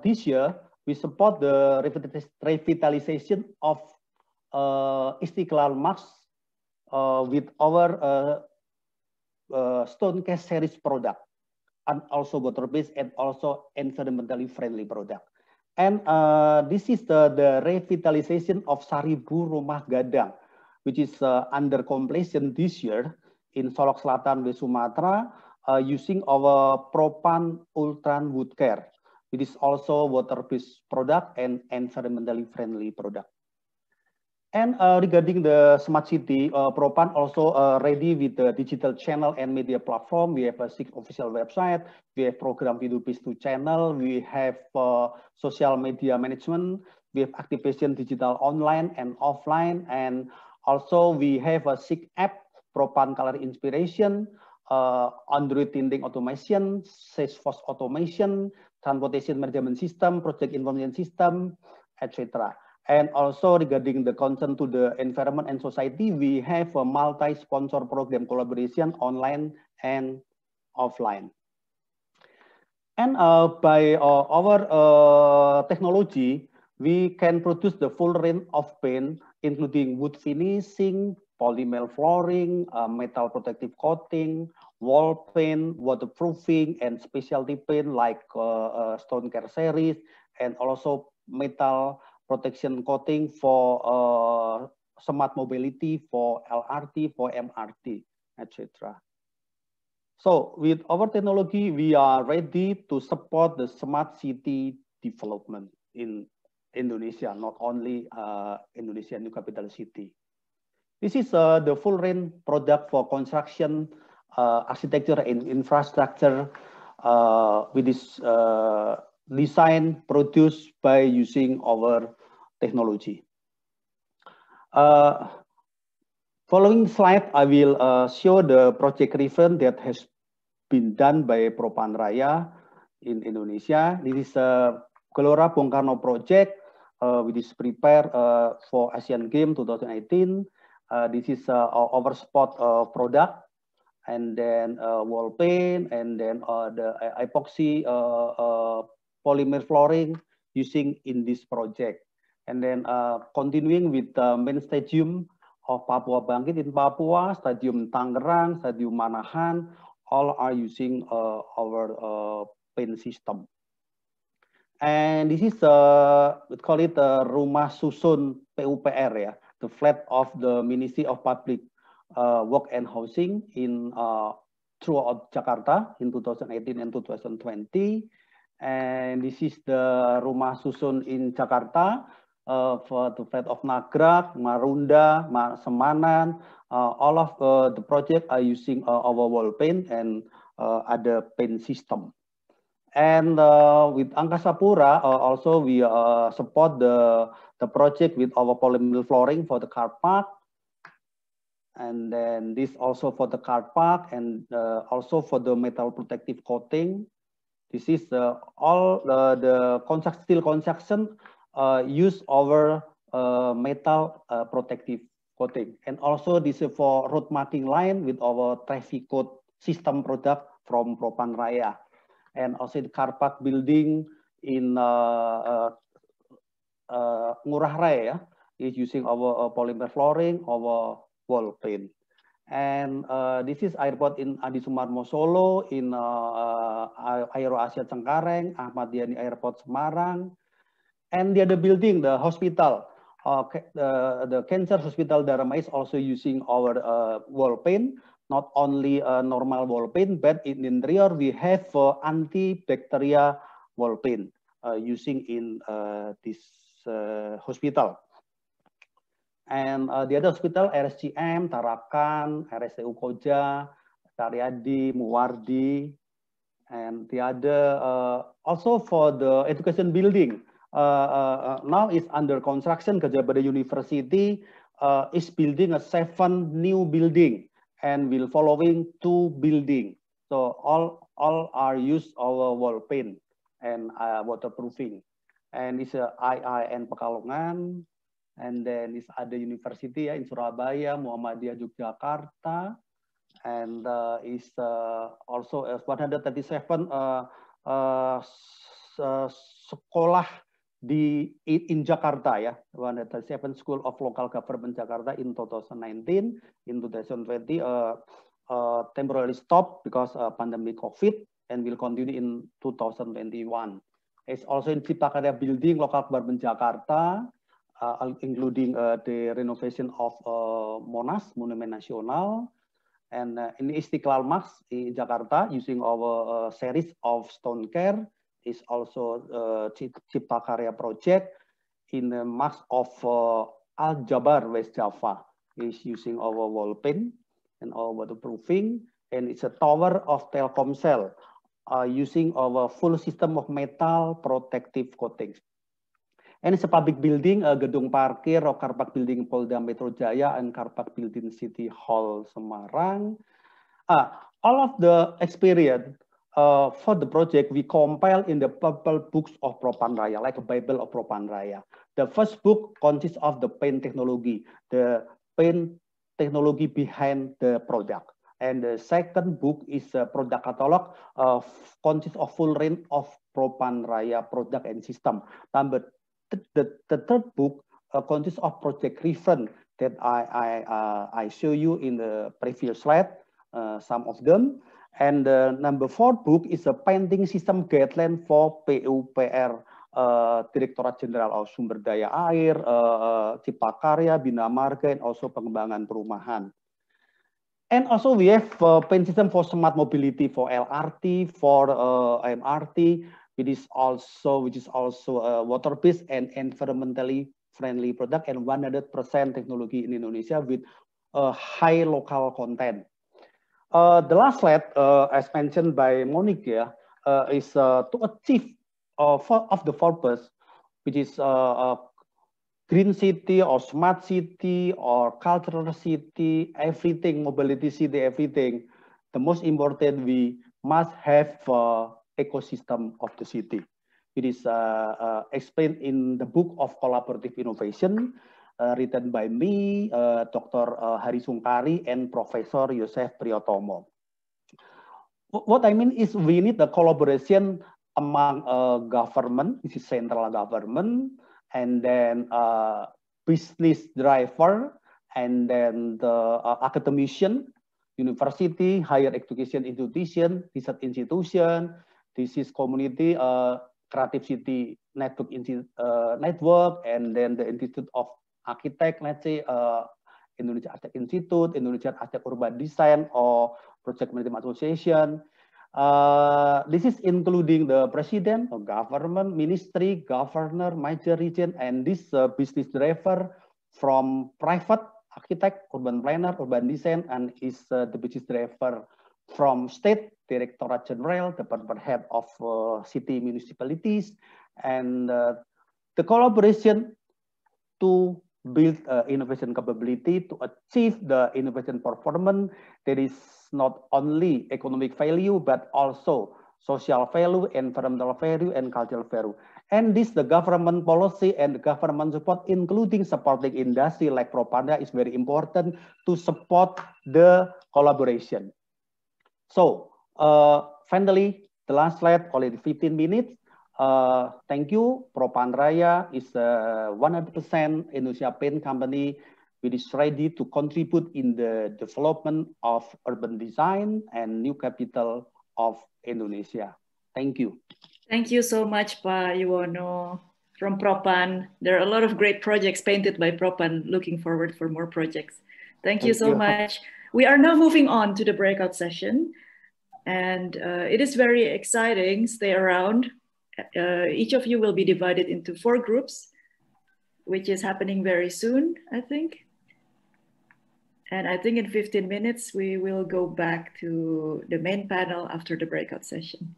this year, we support the revitalization of Istiqlal Mosque with our stone cast series product, and also water-based and also environmentally friendly product. And this is the revitalization of Seribu Rumah Gadang, which is under completion this year in Solok Selatan, West Sumatra, using our Propan Ultran Wood Care, which is also water-based product and environmentally friendly product. And regarding the smart city, Propan also ready with the digital channel and media platform. We have a 6 official website. We have program video-based 2 channel. We have social media management. We have activation digital online and offline. And also we have a 6 app, Propan Color Inspiration, Android tinting automation, Salesforce automation, transportation management system, project information system, etc. And also regarding the concern to the environment and society, we have a multi-sponsor program collaboration online and offline. And by our technology, we can produce the full range of paint, including wood finishing, polymer flooring, metal protective coating, wall paint, waterproofing, and specialty paint like stone care series, and also metal protection coating for smart mobility, for LRT, for MRT, etc. So with our technology, we are ready to support the smart city development in Indonesia, not only Indonesia new capital city. This is the full range product for construction, architecture, and infrastructure with this design produced by using our technology. Following slide, I will show the project reference that has been done by Propanraya in Indonesia. This is a Gelora Bung Karno project, which is prepared for Asian Games 2018. This is our spot product, and then wall paint, and then the epoxy polymer flooring using in this project. And then continuing with the main stadium of Papua Bangkit in Papua, Stadium Tangerang, Stadium Manahan, all are using our paint system. And this is, we call it Rumah Susun PUPR, ya, the flat of the Ministry of Public Work and Housing in throughout Jakarta in 2018 and 2020. And this is the Rumah Susun in Jakarta for the flat of Nagrak, Marunda, Semanan. All of the project are using our wall paint and other paint system. And with Angkasa Pura, also we support the project with our polymer flooring for the car park. And then this also for the car park, and also for the metal protective coating. This is all the steel construction use our metal protective coating. And also this is for road marking line with our traffic code system product from Propanraya. And also the car park building in Ngurah Rai is using our polymer flooring, our wall paint. And this is airport in Adi Sumarmo Solo, in Aero Asia Cengkareng, Ahmad Yani Airport Semarang, and the other building, the hospital, the Cancer Hospital Dharma is also using our wall paint, not only normal wall paint, but in interior we have antibacterial wall paint using in this hospital. And the other hospital, RSCM, Tarakan, RSTU Koja, Karyadi, Muwardi, and the other, also for the education building, now is under construction. Gadjah Mada University is building a 7 new building and will following 2 building. So all are use our wall paint and waterproofing. And it's IIN Pekalongan. And then it's ada university in Surabaya, Muhammadiyah Yogyakarta, and is also 137 sekolah in Jakarta, ya, 137 School of Local Government Jakarta in 2019. In 2020, temporarily stopped because pandemic COVID, and will continue in 2021. It's also in Cipta Karya Building Local Government Jakarta. Including the renovation of Monas, Monumen Nasional, and in Istiqlal Max in Jakarta, using our series of stone care, is also Cipta Karya project in the Max of Al Jabar, West Java, is using our wall paint and our waterproofing, and it's a tower of Telkomsel, using our full system of metal protective coatings. And it's a public building, Gedung Parkir, Car Park Building Polda Metro Jaya, and Car Park Building City Hall Semarang. All of the experience for the project we compile in the purple books of Propan Raya, like a Bible of Propan Raya. The first book consists of the paint technology, the paint technology behind the product. And the second book is a product catalog, consists of full range of Propan Raya product and system. The third book consists of project reference that I show you in the previous slide, some of them. And the number 4 book is a painting system guideline for PUPR, Direktorat Jenderal Sumber Daya Air, Cipta Karya, Bina Marga, and also pengembangan perumahan. And also we have paint system for smart mobility, for LRT, for MRT, which is also a water-based and environmentally friendly product, and 100% technology in Indonesia with high local content. The last slide, as mentioned by Monique, is to achieve of the purpose, which is green city or smart city or cultural city, everything, mobility city, everything. The most important, we must have ecosystem of the city. It is explained in the book of collaborative innovation, written by me, Dr. Hari Sungkari, and Professor Yosef Priyotomo. What I mean is we need the collaboration among government, which is central government, and then business driver, and then the academician, university, higher education institution, research institution, this is community, creative city network, and then the Institute of Architect, let's say Indonesia Architect Institute, Indonesian Architect Urban Design, or Project Management Association. This is including the president, or government, ministry, governor, major region, and this business driver from private architect, urban planner, urban design, and is the business driver from state, Directorate General, Department Head of City Municipalities, and the collaboration to build innovation capability to achieve the innovation performance. There is not only economic value, but also social value, environmental value, and cultural value. And this, the government policy and the government support, including supporting industry like Propanda, is very important to support the collaboration. So finally, the last slide, already 15 minutes. Thank you. Propan Raya is a 100% Indonesia paint company which is ready to contribute in the development of urban design and new capital of Indonesia. Thank you. Thank you so much, Pak Yuwono from Propan. There are a lot of great projects painted by Propan. Looking forward for more projects. Thank you so much. We are now moving on to the breakout session. And it is very exciting. Stay around. Each of you will be divided into 4 groups, which is happening very soon, I think. And I think in 15 minutes, we will go back to the main panel after the breakout session.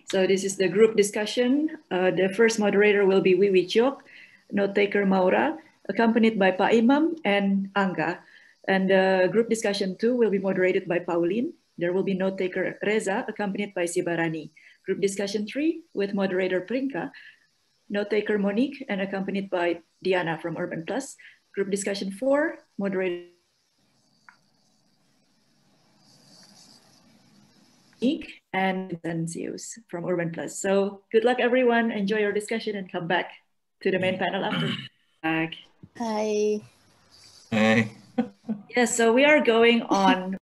So this is the group discussion. The first moderator will be Ichioka, note taker Maura, accompanied by Pak Imam and Angga. And group discussion 2 will be moderated by Pauline. There will be note taker Reza, accompanied by Sibarani. Group discussion 3 with moderator Prinka, note taker Monique, and accompanied by Diana from Urban Plus. Group discussion 4, moderator Monique and Zeus from Urban Plus. So good luck, everyone. Enjoy your discussion and come back to the main panel after. Hi. Hey. Yes, so we are going on